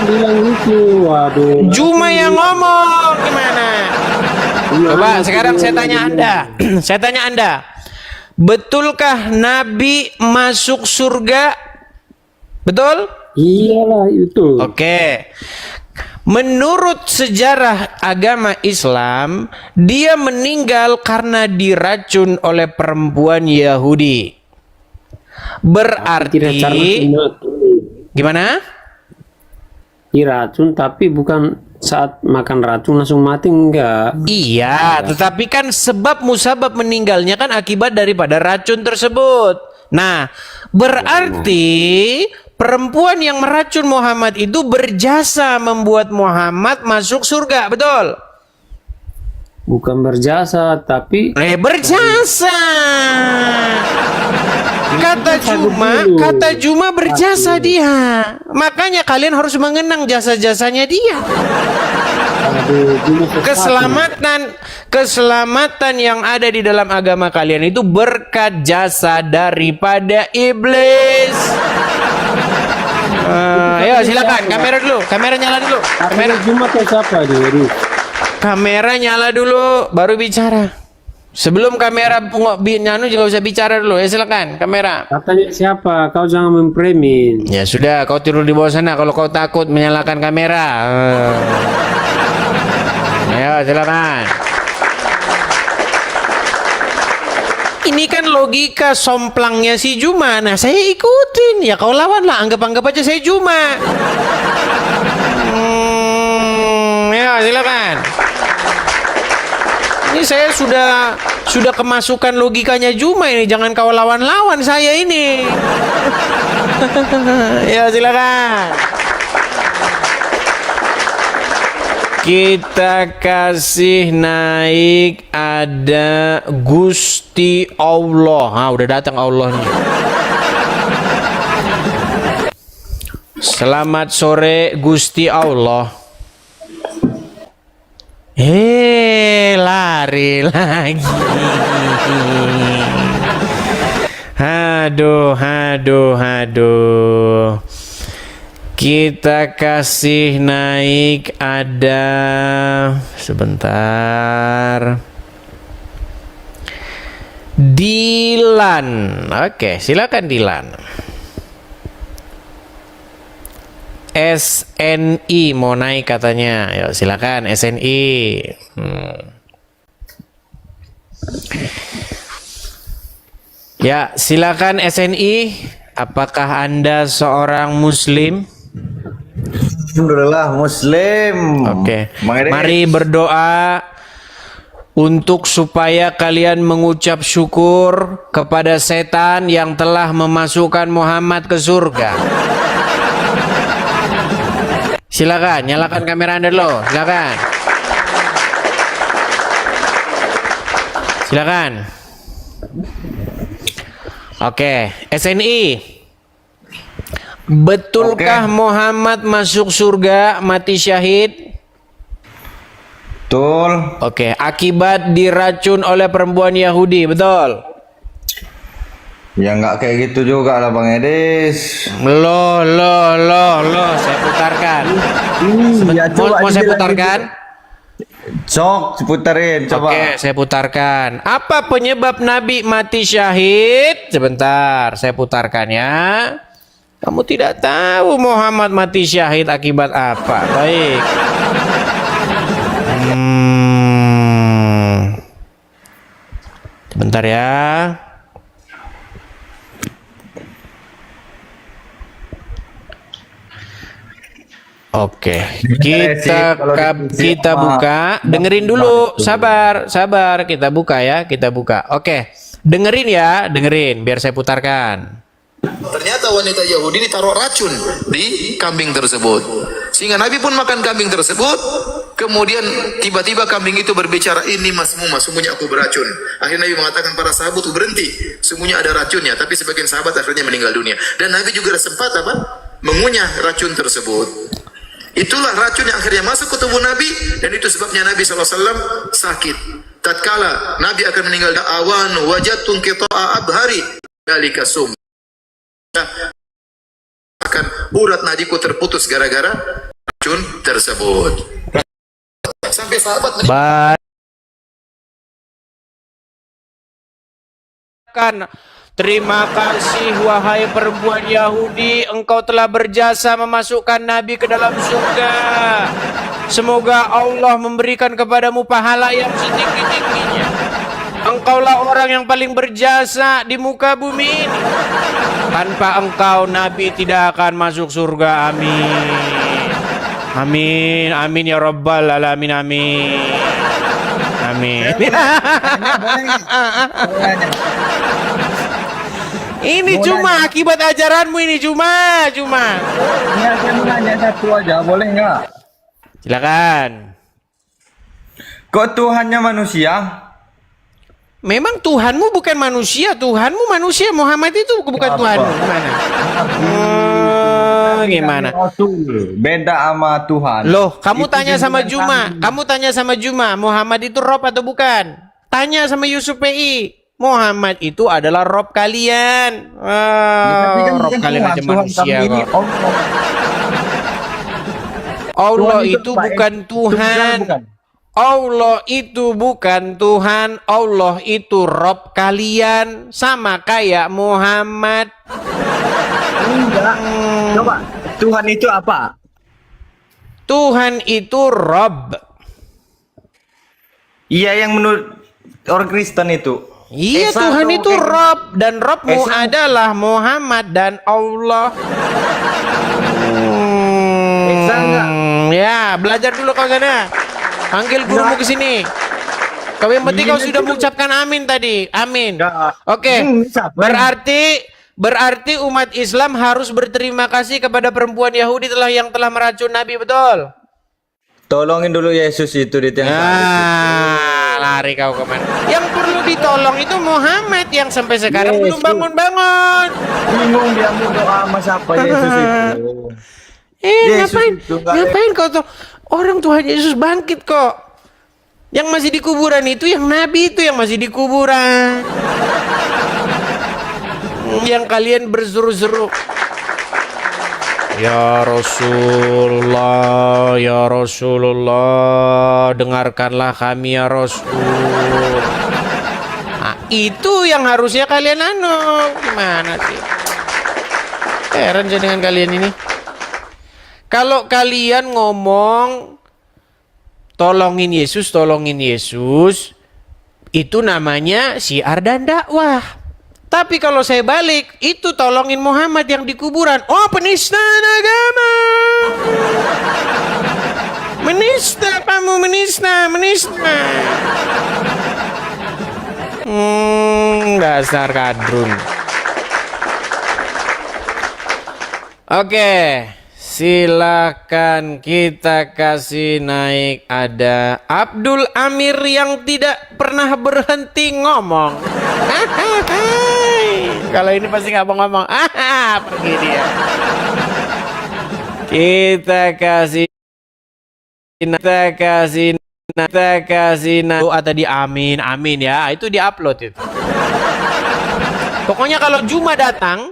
Bilang gitu, waduh. Juma yang ngomong gimana? Coba sekarang saya tanya Anda. Saya tanya Anda. Betulkah Nabi masuk surga? Betul? Iyalah itu. Oke. Menurut sejarah agama Islam, dia meninggal karena diracun oleh perempuan Yahudi. Berarti gimana? Diracun tapi bukan saat makan racun langsung mati, enggak. Iya, tetapi kan sebab musabab meninggalnya kan akibat daripada racun tersebut. Nah, berarti perempuan yang meracun Muhammad itu berjasa membuat Muhammad masuk surga, betul? Bukan berjasa, tapi berjasa. Kata Juma berjasa dia. Makanya kalian harus mengenang jasa-jasanya dia. Keselamatan yang ada di dalam agama kalian itu berkat jasa daripada iblis. Ayo silakan, kamera nyala dulu. Kamera Juma atau siapa dia? Kamera nyala dulu, baru bicara. Sebelum kamera nyanu juga usah bicara dulu. Ya silakan, kamera. Katanya siapa? Kau jangan mempremin. Ya sudah, kau tidur di bawah sana kalau kau takut menyalakan kamera. Ayo silakan. Ini kan logika somplangnya si Juma. Nah, saya ikutin. Ya kau lawanlah, anggap aja saya Juma. Ya, silakan. Ini saya sudah kemasukan logikanya Juma ini. Jangan kau lawan-lawan saya ini. Ya, silakan. Kita kasih naik ada Gusti Allah. Udah datang Allah nih. Selamat sore Gusti Allah. Lari lagi. Aduh. Kita kasih naik ada sebentar. Dilan. Oke, silakan Dilan. SNI mau naik katanya. Yuk silakan SNI. Ya, silakan SNI. Apakah Anda seorang muslim? Alhamdulillah muslim. Oke. Mari berdoa untuk supaya kalian mengucap syukur kepada setan yang telah memasukkan Muhammad ke surga. Silakan, nyalakan kamera Anda dulu. Silakan. Silakan. Oke, SNI. Betulkah Muhammad masuk surga mati syahid? Betul. Oke, akibat diracun oleh perempuan Yahudi, betul? Ya nggak kayak gitu juga lah Bang Edis. Loh, saya putarkan. Mau saya putarkan? Sok, putarin, coba. Oke, saya putarkan. Apa penyebab Nabi mati syahid? Sebentar, saya putarkan ya. Kamu tidak tahu Muhammad mati syahid akibat apa? Baik. Sebentar ya. Oke, kita buka. Dengerin dulu, sabar, kita buka ya, kita buka. Oke, dengerin ya, dengerin, biar saya putarkan. Ternyata wanita Yahudi ditaruh racun di kambing tersebut, sehingga Nabi pun makan kambing tersebut. Kemudian tiba-tiba kambing itu berbicara, ini masmumah, sungguhnya aku beracun. Akhirnya Nabi mengatakan para sahabat tuh berhenti, sungguhnya ada racunnya. Tapi sebagian sahabat akhirnya meninggal dunia. Dan Nabi juga sempat mengunyah racun tersebut. Itulah racun yang akhirnya masuk ke tubuh Nabi, dan itu sebabnya Nabi SAW sakit. Tatkala Nabi akan meninggal, awan wajatun qita'a abhari dalika sum. Akan urat nadiku terputus gara-gara racun tersebut. Sampai sahabat meninggal. Terima kasih wahai perempuan Yahudi, engkau telah berjasa memasukkan Nabi ke dalam surga. Semoga Allah memberikan kepadamu pahala yang setinggi-tingginya. Engkaulah orang yang paling berjasa di muka bumi ini. Tanpa engkau Nabi tidak akan masuk surga. Amin. Amin, amin ya rabbal alamin, amin. Amin. Ini cuma akibat ajaranmu ini, cuma. Ini saya mau nanya satu aja, boleh nggak? Silakan. Kok Tuhannya manusia? Memang Tuhanmu bukan manusia, Tuhanmu manusia. Muhammad itu bukan Tuhanmu. Gimana? Beda sama Tuhan. Loh, kamu tanya sama Juma, Muhammad itu Rob atau bukan? Tanya sama Yusuf PI. Muhammad itu adalah Rob kalian. Rob kalian aja manusia kok. Allah itu bukan Tuhan. Allah itu bukan Tuhan. Allah itu Rob kalian. Sama kayak Muhammad. Enggak. Coba, Tuhan itu apa? Tuhan itu Rob. Iya, yang menurut orang Kristen itu. Iya, Tuhan itu Rob, dan Robmu adalah Muhammad dan Allah. Ya, belajar dulu kau sana. Panggil gurumu ke sini. Kau yang penting kau sudah mengucapkan amin tadi. Amin. Oke. Berarti umat Islam harus berterima kasih kepada perempuan Yahudi yang telah meracun Nabi, betul? Tolongin dulu Yesus itu di tiang salib. Lari kau kemana? Yang perlu ditolong itu Muhammad yang sampai sekarang belum bangun-bangun. Bingung dia mau doa sama siapa Yesus itu. Ngapain kau tuh? Orang Tuhan Yesus bangkit kok. Yang masih di kuburan itu yang Nabi itu yang masih di kuburan. Yang kalian berseru-seru, ya Rasulullah, ya Rasulullah, dengarkanlah kami ya Rasul. Nah, itu yang harusnya kalian gimana sih? Heran saya dengan kalian ini. Kalau kalian ngomong tolongin Yesus, itu namanya syiar dan dakwah. Tapi kalau saya balik, itu tolongin Muhammad yang di kuburan. Oh, penistaan agama. Menista kamu, menista. Dasar kadrun. Oke, silakan kita kasih naik. Ada Abdul Amir yang tidak pernah berhenti ngomong. Kalau ini pasti nggak mau ngomong. Pergi dia. Kita kasih doa tadi, amin ya, itu diupload itu. Pokoknya kalau Juma datang,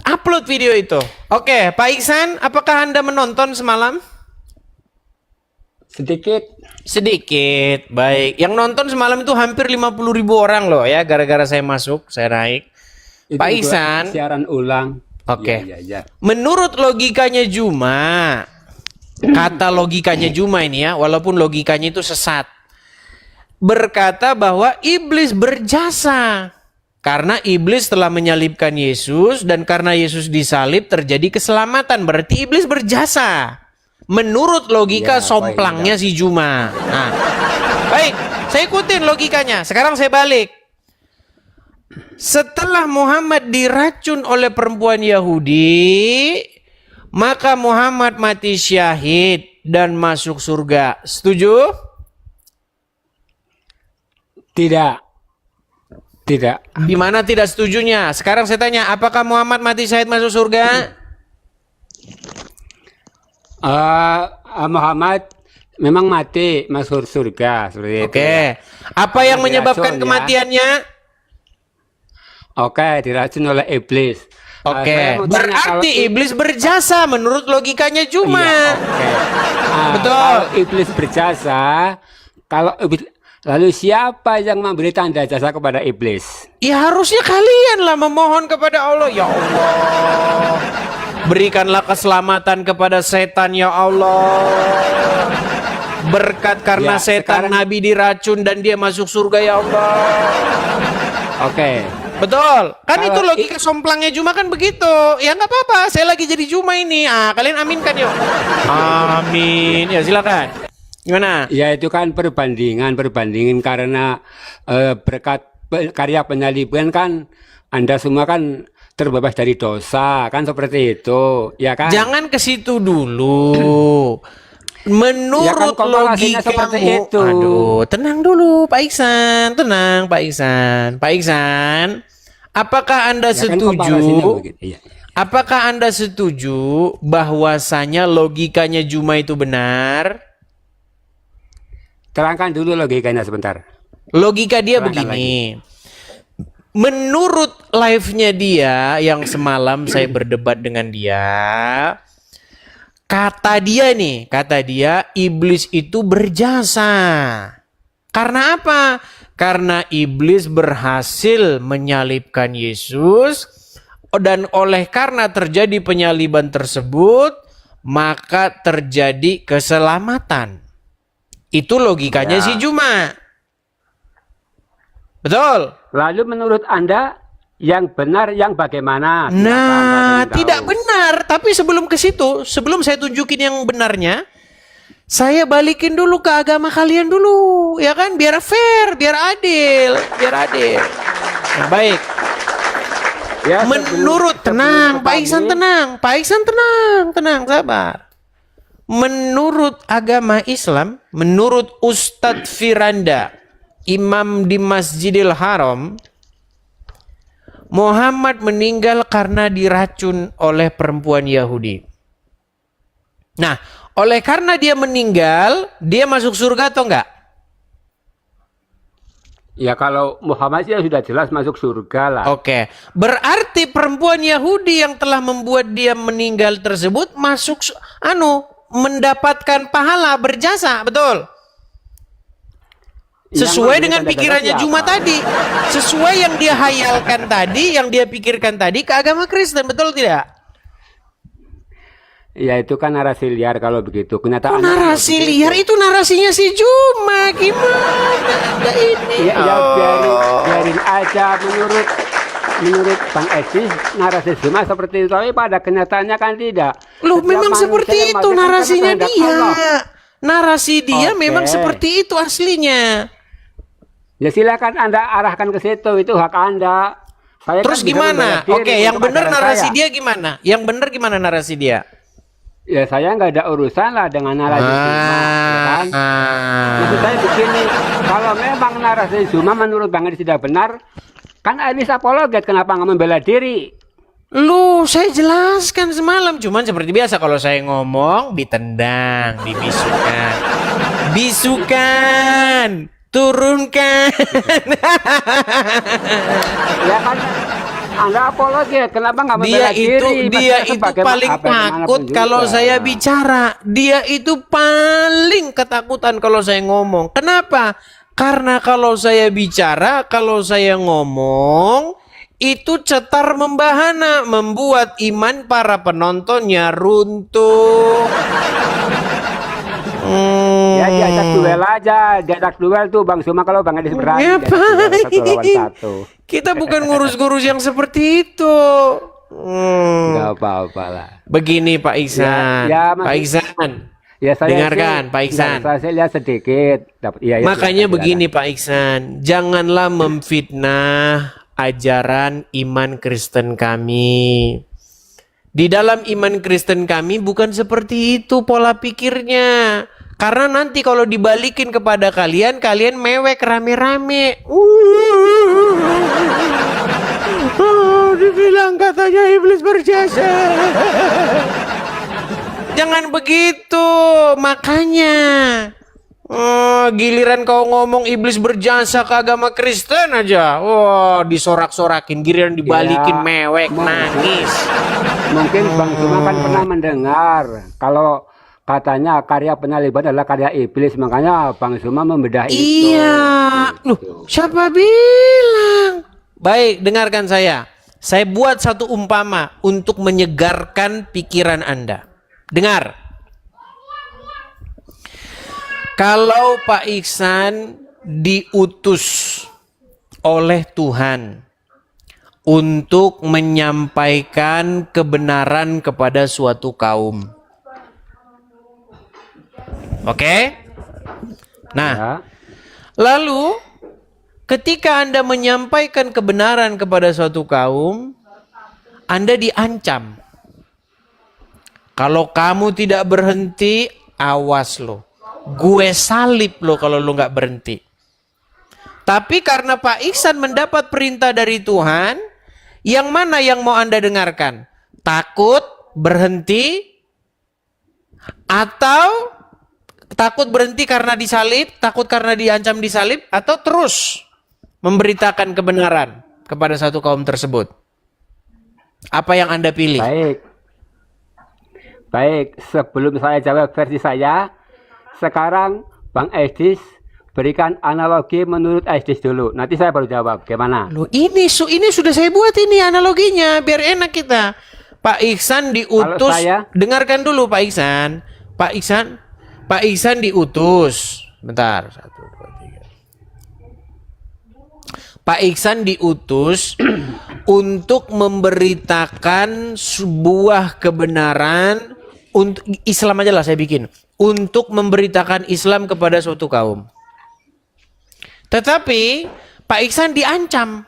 upload video itu. Oke, Pak Iksan, apakah Anda menonton semalam? Sedikit, baik. Yang nonton semalam itu hampir 50.000 orang loh ya, gara-gara saya masuk, saya naik. Itu Pak juga Iksan, siaran ulang. oke. Ya. Menurut logikanya Juma, kata logikanya Juma ini ya, walaupun logikanya itu sesat, berkata bahwa iblis berjasa karena iblis telah menyalibkan Yesus, dan karena Yesus disalib terjadi keselamatan, berarti iblis berjasa. Menurut logika somplangnya si Juma. Nah, baik, saya ikutin logikanya. Sekarang saya balik. Setelah Muhammad diracun oleh perempuan Yahudi, maka Muhammad mati syahid dan masuk surga. Setuju? Tidak. Gimana tidak setujunya? Sekarang saya tanya, apakah Muhammad mati syahid masuk surga? Muhammad memang mati masuk surga. Oke. Apa yang menyebabkan kematiannya? Oke, diracun oleh iblis. Oke, berarti iblis berjasa menurut logikanya Juma. Iya, oke. Betul. Kalau iblis berjasa, lalu siapa yang memberi tanda jasa kepada iblis? Ya harusnya kalian lah memohon kepada Allah. Ya Allah, berikanlah keselamatan kepada setan ya Allah. Berkat karena setan Nabi diracun dan dia masuk surga ya Allah. Oke. Betul, kan itu logika somplangnya Juma kan begitu. Ya nggak apa-apa, saya lagi jadi Juma ini. Kalian aminkan yuk. Amin. Ya silakan. Gimana? Ya itu kan perbandingan karena berkat karya penyaliban kan Anda semua kan terbebas dari dosa, kan seperti itu, ya kan? Jangan ke situ dulu. Menurut ya kan logikamu, aduh, tenang dulu Pak Iksan, tenang Pak Iksan. Pak Iksan, apakah Anda setuju? Iya. Apakah Anda setuju bahwasanya logikanya Juma itu benar? Terangkan dulu logikanya sebentar. Logika dia begini. Menurut live-nya dia yang semalam saya berdebat dengan dia, kata dia iblis itu berjasa. Karena apa? Karena iblis berhasil menyalibkan Yesus, dan karena terjadi penyaliban tersebut, maka terjadi keselamatan. Itu logikanya si Juma. Betul? Lalu menurut Anda yang benar yang bagaimana? Nah, tidak benar. Tapi sebelum ke situ, sebelum saya tunjukin yang benarnya, saya balikin dulu ke agama kalian dulu, ya kan? Biar fair, biar adil. Nah, baik. Ya, menurut tenang, Pak Iksan tenang. Pak Iksan tenang, sabar. Menurut agama Islam, menurut Ustadz Firanda, imam di Masjidil Haram, Muhammad meninggal karena diracun oleh perempuan Yahudi. Nah, oleh karena dia meninggal, dia masuk surga atau enggak? Ya kalau Muhammad ya sudah jelas masuk surga lah. Oke, berarti perempuan Yahudi yang telah membuat dia meninggal tersebut masuk mendapatkan pahala berjasa, betul? Sesuai dengan pikirannya Juma tadi, sesuai yang dia hayalkan tadi, yang dia pikirkan tadi ke agama Kristen, betul tidak? Ya itu kan narasi liar kalau begitu. Kok Kenyataannya narasi kalau begitu. liar? Itu narasinya si Juma. Gimana Anda ini? Ya, ya biarin aja menurut Bang Edi narasi Juma seperti itu, tapi pada kenyataannya kan tidak. Loh, Setiap memang manusia seperti yang itu mati kan narasinya karena dia. kehendak Allah. Narasi dia Oke. memang seperti itu aslinya. Ya silakan Anda arahkan ke situ, itu hak Anda. Saya Terus kan bisa gimana? membela diri Oke, yang untuk benar ajaran narasi saya. dia gimana? Yang benar gimana narasi dia? Ya saya nggak ada urusan lah dengan narasi Juma, ya kan? Maksud saya begini, kalau memang narasi Juma menurut Bang Edi tidak benar, kan Anies apologet, kenapa nggak membela diri? Lu, saya jelaskan semalam. Cuman seperti biasa kalau saya ngomong ditendang, dibisukan. Bisukan, turunkan. Ya kan Anda apologet, kenapa nggak membela diri? Dia Maksudnya itu sebagaimana paling apa yang takut manapun kalau juga. saya bicara. Dia itu paling ketakutan kalau saya ngomong. Kenapa? Karena kalau saya bicara, kalau saya ngomong, itu cetar membahana, membuat iman para penontonnya runtuh. Ya diajak duel aja, diajak duel tuh Bang Suma kalau Bang Edi berani. diajak duel Ngapain? 1 lawan 1. Kita bukan ngurus-ngurus yang seperti itu. Gak apa-apa lah. Begini Pak Iksan, Ya, Pak Iksan. Ya saya Dengarkan, sih- Pak Iksan. Saya lihat sedikit. Ya, Makanya silakan, begini Pak Iksan, janganlah memfitnah ajaran iman Kristen kami. Di dalam iman Kristen kami bukan seperti itu pola pikirnya. Karena nanti kalau dibalikin kepada kalian, kalian mewek rame-rame. Dibilang katanya iblis berjasa. Jangan begitu, makanya. Giliran kau ngomong iblis berjasa ke agama Kristen aja. Wah, disorak-sorakin. Giliran dibalikin Ya, mewek, nangis. Mungkin Bang Suma kan pernah mendengar kalau katanya karya penyaliban adalah karya iblis, makanya Bang Suma membedah itu. Iya. Loh, siapa bilang? Baik, dengarkan saya. Saya buat satu umpama untuk menyegarkan pikiran Anda. Dengar. Kalau Pak Iksan diutus oleh Tuhan untuk menyampaikan kebenaran kepada suatu kaum. Oke? Nah, Ya. lalu ketika Anda menyampaikan kebenaran kepada suatu kaum, Anda diancam. Kalau kamu tidak berhenti, awas lo. Gue salib lo kalau lo nggak berhenti. Tapi karena Pak Iksan mendapat perintah dari Tuhan, yang mana yang mau Anda dengarkan? Takut berhenti atau takut berhenti karena disalib, takut karena diancam disalib, atau terus memberitakan kebenaran kepada satu kaum tersebut? Apa yang Anda pilih? Baik, sebelum saya jawab versi saya, sekarang Bang Edis berikan analogi menurut Edis dulu. Nanti saya baru jawab. Gimana? Loh, ini sudah saya buat ini analoginya biar enak kita. Pak Iksan diutus. Kalau saya- Dengarkan dulu Pak Iksan. Pak Iksan diutus. Bentar. 1, 2, 3. Pak Iksan diutus untuk memberitakan sebuah kebenaran, untuk Islam aja lah saya bikin, untuk memberitakan Islam kepada suatu kaum. Tetapi Pak Iksan diancam.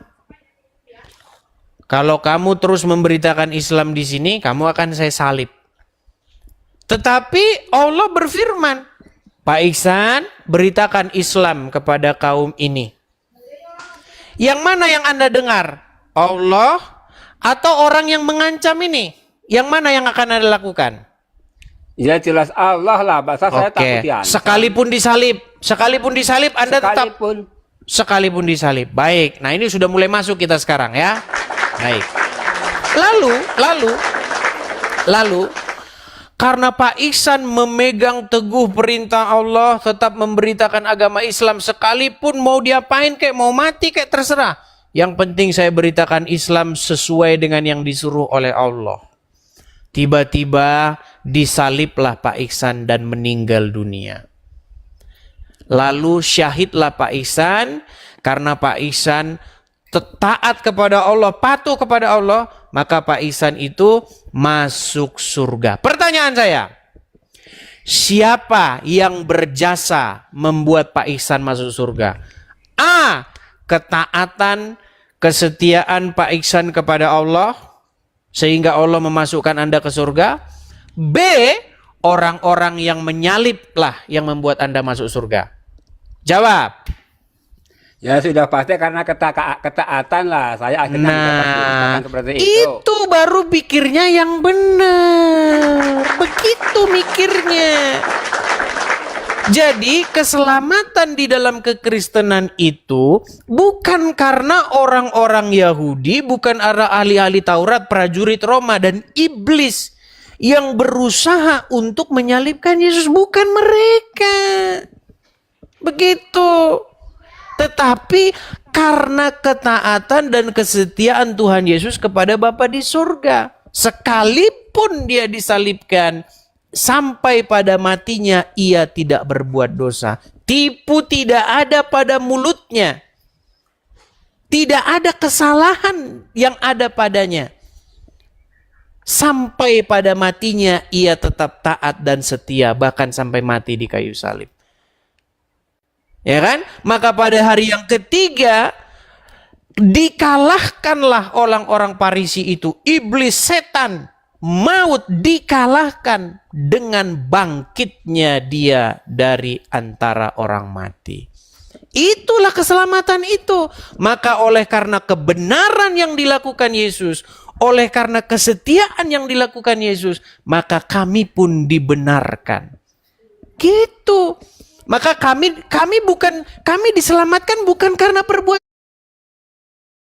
Kalau kamu terus memberitakan Islam di sini, kamu akan saya salib. Tetapi Allah berfirman, Pak Iksan, beritakan Islam kepada kaum ini. Yang mana yang Anda dengar? Allah atau orang yang mengancam ini? Yang mana yang akan Anda lakukan? Ya jelas Allah lah, bahasa saya takut diancam. Sekalipun disalib Anda tetap sekalipun disalib. Baik. Nah, ini sudah mulai masuk kita sekarang ya. Baik. Lalu karena Pak Iksan memegang teguh perintah Allah, tetap memberitakan agama Islam sekalipun mau diapain kayak mau mati kayak terserah. Yang penting saya beritakan Islam sesuai dengan yang disuruh oleh Allah. Tiba-tiba disaliblah Pak Ihsan dan meninggal dunia. Lalu syahidlah Pak Ihsan, karena Pak Ihsan taat kepada Allah, patuh kepada Allah, maka Pak Ihsan itu masuk surga. Pertanyaan saya, siapa yang berjasa membuat Pak Ihsan masuk surga? A. Ketaatan, kesetiaan Pak Ihsan kepada Allah, sehingga Allah memasukkan Anda ke surga. B. Orang-orang yang menyaliblah yang membuat Anda masuk surga. Jawab. Ya sudah pasti karena ketaatan lah. Saya akhirnya mendapatkan seperti itu baru pikirnya yang benar. Begitu mikirnya. Jadi keselamatan di dalam kekristenan itu bukan karena orang-orang Yahudi, bukan arah ahli-ahli Taurat, prajurit Roma dan iblis yang berusaha untuk menyalibkan Yesus, bukan mereka. Begitu. Tetapi karena ketaatan dan kesetiaan Tuhan Yesus kepada Bapa di surga, sekalipun dia disalibkan, sampai pada matinya ia tidak berbuat dosa. Tipu tidak ada pada mulutnya. Tidak ada kesalahan yang ada padanya. Sampai pada matinya ia tetap taat dan setia, bahkan sampai mati di kayu salib. Ya kan? Maka pada hari yang ketiga dikalahkanlah orang-orang Farisi itu. Iblis, setan, maut dikalahkan dengan bangkitnya dia dari antara orang mati. Itulah keselamatan itu. Maka oleh karena kebenaran yang dilakukan Yesus, oleh karena kesetiaan yang dilakukan Yesus, maka kami pun dibenarkan. Gitu. Maka kami diselamatkan bukan karena perbuatan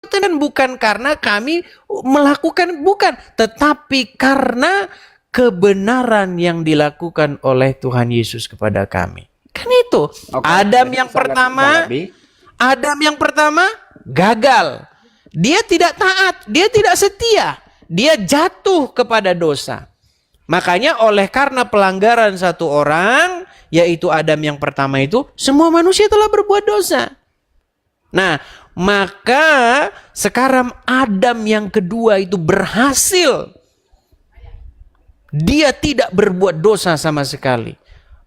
dan bukan karena kami melakukan, bukan, tetapi karena kebenaran yang dilakukan oleh Tuhan Yesus kepada kami. Kan itu. Adam yang pertama gagal. Dia tidak taat, dia tidak setia. Dia jatuh kepada dosa. Makanya oleh karena pelanggaran satu orang, yaitu Adam yang pertama itu, semua manusia telah berbuat dosa. Nah, maka sekarang Adam yang kedua itu berhasil. Dia tidak berbuat dosa sama sekali.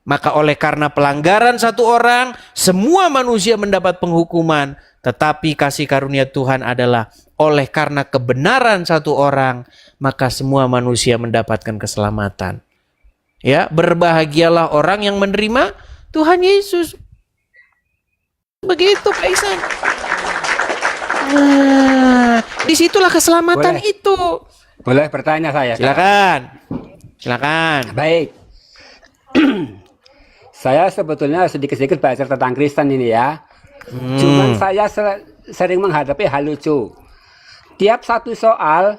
Maka oleh karena pelanggaran satu orang, semua manusia mendapat penghukuman. Tetapi kasih karunia Tuhan adalah oleh karena kebenaran satu orang, maka semua manusia mendapatkan keselamatan. Ya, berbahagialah orang yang menerima Tuhan Yesus. Begitu Pak Ihsan. Nah, disitulah keselamatan itu. Boleh bertanya saya? Silakan. Baik. Saya sebetulnya sedikit-sedikit belajar tentang Kristen ini ya. Cuman saya sering menghadapi hal lucu. Tiap satu soal,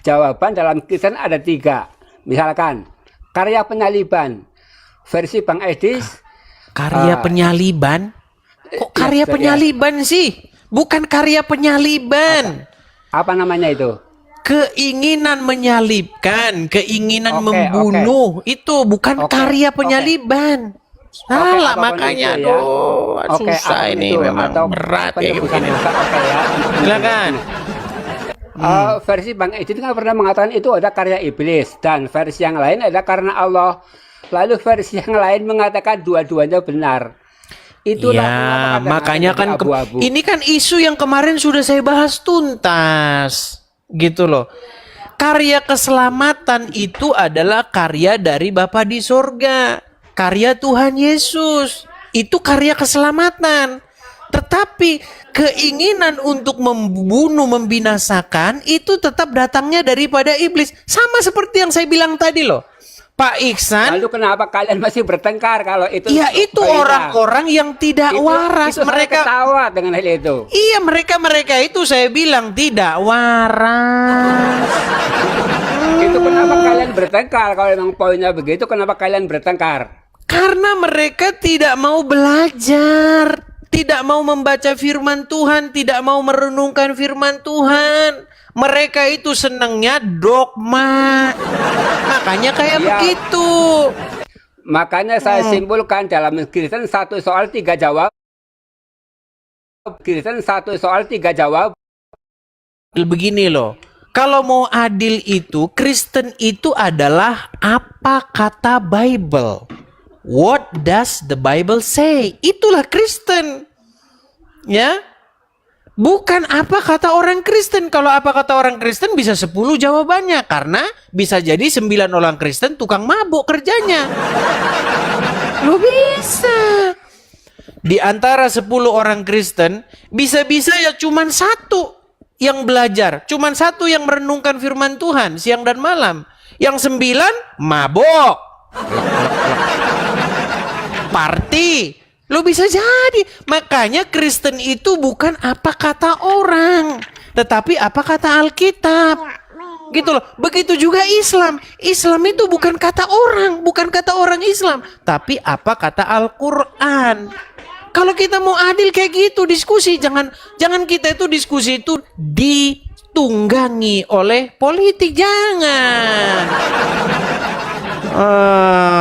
jawaban dalam Kristen ada 3. Misalkan, karya penyaliban. Versi Bang Edis. Karya penyaliban? Kok karya penyaliban sih? Bukan karya penyaliban. Apa namanya itu? Keinginan menyalibkan, keinginan membunuh. Itu bukan karya penyaliban. Salah makanya. Itu, ya. Susah ini itu, memang berat ya begini. Silakan. Versi Bang Edis kan pernah mengatakan itu ada karya iblis, dan versi yang lain ada karena Allah. Lalu versi yang lain mengatakan dua-duanya benar. Itulah ya, makanya kan ini kan isu yang kemarin sudah saya bahas tuntas, gitu loh. Karya keselamatan itu adalah karya dari Bapa di sorga, karya Tuhan Yesus. Itu karya keselamatan. Tetapi keinginan untuk membunuh, membinasakan itu tetap datangnya daripada iblis. Sama seperti yang saya bilang tadi loh, Pak Ihsan. Lalu kenapa kalian masih bertengkar kalau itu? Ya itu orang-orang yang tidak waras. Itu mereka ketawa dengan hal itu. Iya, mereka itu saya bilang tidak waras. Itu kenapa kalian bertengkar? Kalau memang poinnya begitu, kenapa kalian bertengkar? Karena mereka tidak mau belajar. tidak mau membaca firman Tuhan, tidak mau merenungkan firman Tuhan. Mereka itu senangnya dogma. Makanya kayak begitu. Makanya saya simpulkan dalam Kristen 1 soal 3 jawab. Kristen 1 soal 3 jawab. Begini loh. Kalau mau adil itu, Kristen itu adalah apa kata Bible. What does the Bible say? Itulah Kristen. Ya. Bukan apa kata orang Kristen. Kalau apa kata orang Kristen bisa 10 jawabannya. Karena bisa jadi 9 orang Kristen tukang mabuk kerjanya. Lo bisa. Di antara 10 orang Kristen, bisa-bisa ya cuman 1 yang belajar. Cuman 1 yang merenungkan firman Tuhan siang dan malam. Yang 9 mabuk. Party. Lo bisa jadi. Makanya Kristen itu bukan apa kata orang, tetapi apa kata Alkitab. Gitu loh. Begitu juga Islam. Islam itu bukan kata orang, bukan kata orang Islam, tapi apa kata Al-Qur'an. Kalau kita mau adil kayak gitu diskusi, jangan kita itu diskusi itu ditunggangi oleh politik, jangan.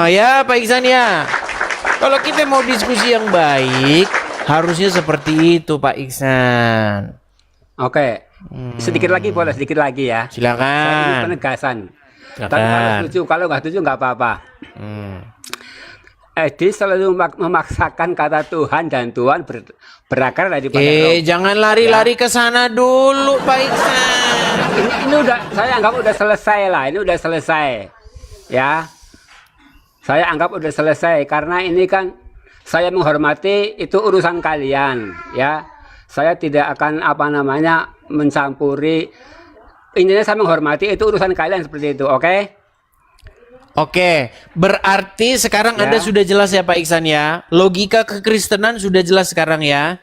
Ya Pak Iksan ya. Kalau kita mau diskusi yang baik, harusnya seperti itu Pak Iksan. Oke. Sedikit lagi boleh, sedikit lagi ya. Silakan. Saya ini penegasan. Tapi kalau setuju, kalau nggak setuju nggak apa-apa. Edi selalu memaksakan kata Tuhan dan Tuhan berakar daripada roh. Jangan lari-lari ke sana dulu Pak Iksan. Ini udah, saya anggap udah selesai lah. Ini udah selesai. Ya. Saya anggap udah selesai karena ini kan saya menghormati itu urusan kalian, ya. Saya tidak akan mencampuri. Intinya saya menghormati itu urusan kalian seperti itu, oke? Oke, berarti sekarang Anda sudah jelas ya Pak Iksan ya. Logika kekristenan sudah jelas sekarang ya.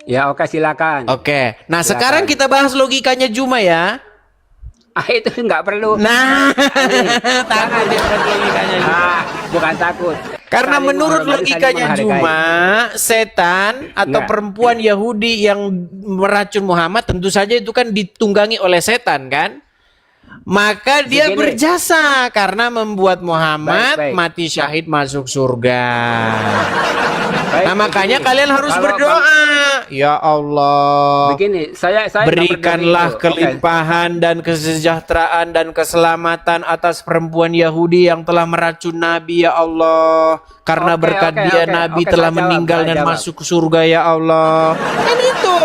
Ya oke, silakan. Oke. Nah, Silakan. sekarang kita bahas logikanya Juma ya. Itu nggak perlu. Nah, takut dia logikanya Juma. Bukan takut. Karena Saling menurut menghormati, logikanya saling Juma, setan atau Enggak. perempuan Yahudi yang meracun Muhammad tentu saja itu kan ditunggangi oleh setan kan? Maka dia Begini. berjasa karena membuat Muhammad Baik. mati syahid masuk surga. Baik, Nah makanya begini. kalian harus Kalau berdoa. Ya Allah. Begini, saya Berikanlah nggak berdiri itu. kelimpahan dan kesejahteraan dan keselamatan atas perempuan Yahudi yang telah meracun Nabi ya Allah. Karena Oke, berkat oke, dia oke. Nabi Oke, telah saya jawab, meninggal saya dan jawab. masuk ke surga ya Allah. Kan itu.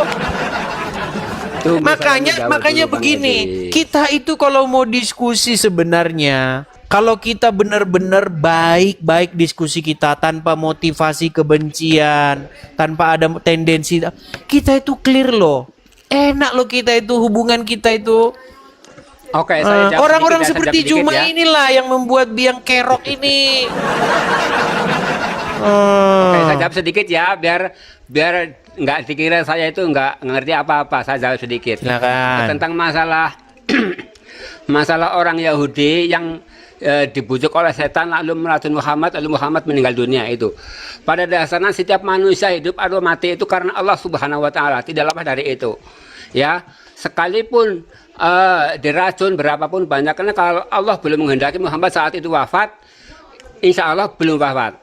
Tunggu, Makanya saya menjawab dulu, Bang begini, Edi. kita itu kalau mau diskusi sebenarnya, kalau kita benar-benar baik-baik diskusi kita tanpa motivasi kebencian, tanpa ada tendensi, kita itu clear loh. Enak loh kita itu, hubungan kita itu. Oke, saya jawab Orang-orang sedikit ya, seperti saya jawab Juma sedikit ya. inilah yang membuat biang kerok ini. Oke, saya jawab sedikit ya, biar nggak dikira saya itu nggak ngerti apa-apa. Saya jawab sedikit. Silakan. Tentang masalah masalah orang Yahudi yang dibujuk oleh setan lalu meracun Muhammad, lalu Muhammad meninggal dunia itu. Pada dasarnya setiap manusia hidup atau mati itu karena Allah Subhanahu wa taala, tidak lepas dari itu. Ya, sekalipun diracun berapapun banyaknya, kalau Allah belum menghendaki Muhammad saat itu wafat, insya Allah belum wafat.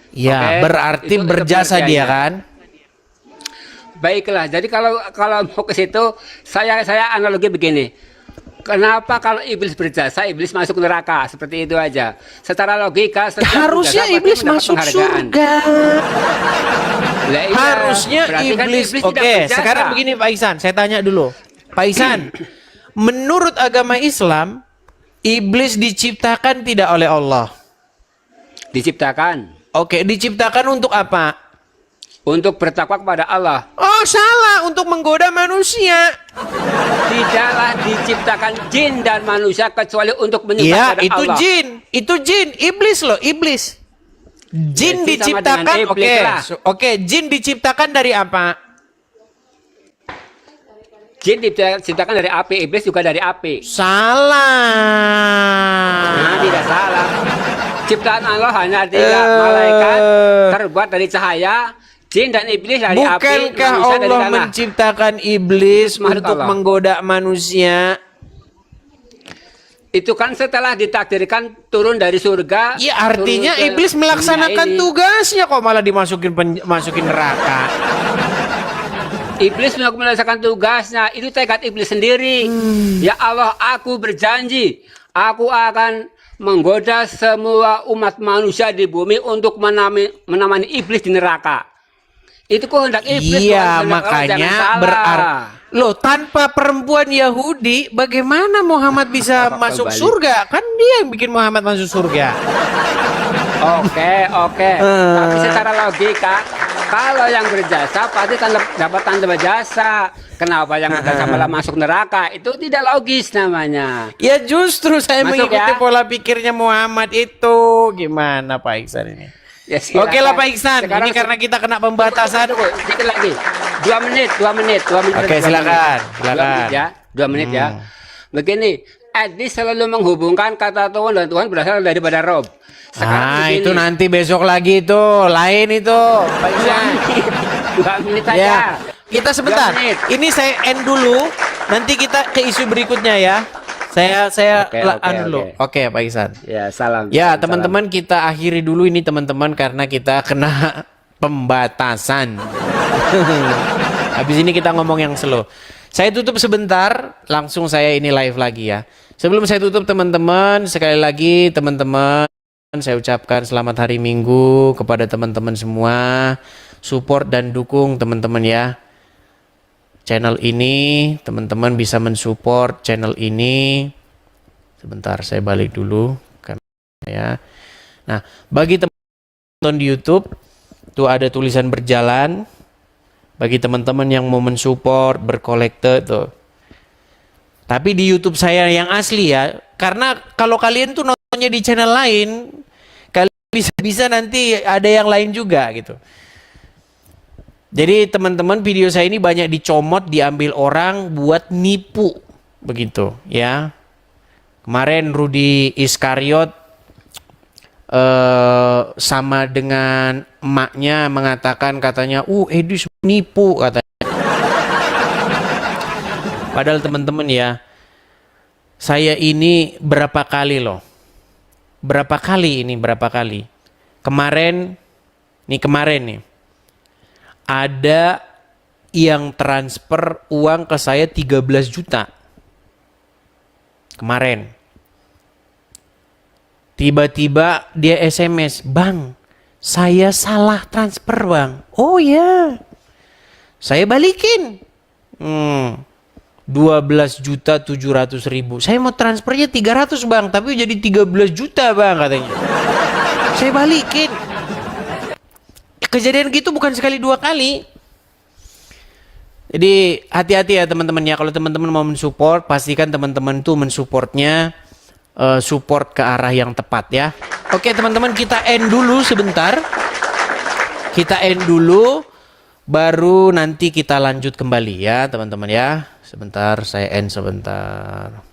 Ya, Oke, berarti itu berjasa dia pengertiannya. kan? Baiklah, jadi kalau mau ke situ, saya analogi begini. Kenapa kalau iblis berjasa, iblis masuk neraka? Seperti itu aja. Secara logika, setiap Harusnya berjasa pasti iblis mendapat masuk penghargaan. surga. Lah iya, Harusnya berarti kan iblis. tidak Oke, berjasa. sekarang begini Pak Ihsan, saya tanya dulu. Pak Ihsan, menurut agama Islam, iblis diciptakan tidak oleh Allah? Diciptakan Oke, diciptakan untuk apa? untuk bertakwa kepada Allah. Oh, salah, untuk menggoda manusia. Tidaklah diciptakan jin dan manusia kecuali untuk menyembah Iya, kepada itu Allah. jin. Itu jin, iblis loh, iblis. Jin Berarti sama diciptakan, dengan iblis oke. lah. Oke, jin diciptakan dari apa? Jin diciptakan dari api, iblis juga dari api. Salah. Nah, tidak salah. Ciptaan Allah hanya 3 malaikat terbuat dari cahaya. Jin dan iblis dari api, Bukankah manusia dari Allah tanah. menciptakan iblis Makhluk untuk Allah. menggoda manusia? Itu kan setelah ditakdirkan turun dari surga. Ya artinya turun ke iblis melaksanakan dunia ini. tugasnya kok malah masukin neraka. Iblis melaksanakan tugasnya, itu tekad iblis sendiri. Ya Allah, aku berjanji, aku akan menggoda semua umat manusia di bumi untuk menemani iblis di neraka. Itu kehendak iblis. Iya, bukan kehendak Allah, makanya jangan salah. berarti loh, tanpa perempuan Yahudi bagaimana Muhammad bisa masuk balik. surga? Kan dia yang bikin Muhammad masuk surga. Oke. Tapi secara logika, kalau yang berjasa pasti dapat tanda berjasa. Kenapa yang berjasa malah masuk neraka? Itu tidak logis namanya. Ya justru saya Masuk mengikuti ya? pola pikirnya Muhammad itu. Gimana Pak Iksan ini? Ya, silakan. Oke lah Pak Iksan, Sekarang ini karena kita kena pembatasan. Tunggu, sedikit lagi. 2 menit. Oke, silakan. 2 menit ya. 2 menit ya. Begini, Edis selalu menghubungkan kata Tuhan dan Tuhan berasal daripada Rob. Sekarang Itu nanti besok lagi itu, lain itu Pak Iksan. 2 menit aja. Ya, kita sebentar. 2 menit. Ini saya end dulu. Nanti kita ke isu berikutnya ya. Saya Oke, dulu. Oke, Pak Iksan. Ya, salam. Ya, Salam. teman-teman kita akhiri dulu ini teman-teman karena kita kena pembatasan. Habis ini kita ngomong yang slow. Saya tutup sebentar, langsung saya ini live lagi ya. Sebelum saya tutup teman-teman, sekali lagi teman-teman, saya ucapkan selamat hari Minggu kepada teman-teman semua. Support dan dukung teman-teman ya. Channel ini, teman-teman bisa mensupport channel ini. Sebentar, saya balik dulu ya. Nah, bagi teman-teman di YouTube, tuh ada tulisan berjalan. Bagi teman-teman yang mau mensupport, berkolekte tuh. Tapi di YouTube saya yang asli ya, karena kalau kalian tuh nontonnya di channel lain, kalian bisa nanti ada yang lain juga gitu. Jadi teman-teman, video saya ini banyak dicomot, diambil orang buat nipu begitu ya. Kemarin Rudy Iskariot sama dengan emaknya mengatakan katanya, Edis nipu katanya. Padahal teman-teman ya, saya ini berapa kali kemarin nih ada yang transfer uang ke saya 13 juta kemarin. Tiba-tiba dia SMS, "Bang, saya salah transfer bang." Oh ya, saya balikin 12.700.000. Saya mau transfernya 300 bang, tapi jadi 13 juta bang katanya. Saya balikin. Kejadian gitu bukan sekali 2 kali. Jadi hati-hati ya teman-teman ya. Kalau teman-teman mau mensupport, pastikan teman-teman tuh mensupportnya support ke arah yang tepat ya. Oke teman-teman, kita end dulu sebentar. Kita end dulu, baru nanti kita lanjut kembali ya teman-teman ya. Sebentar, saya end sebentar.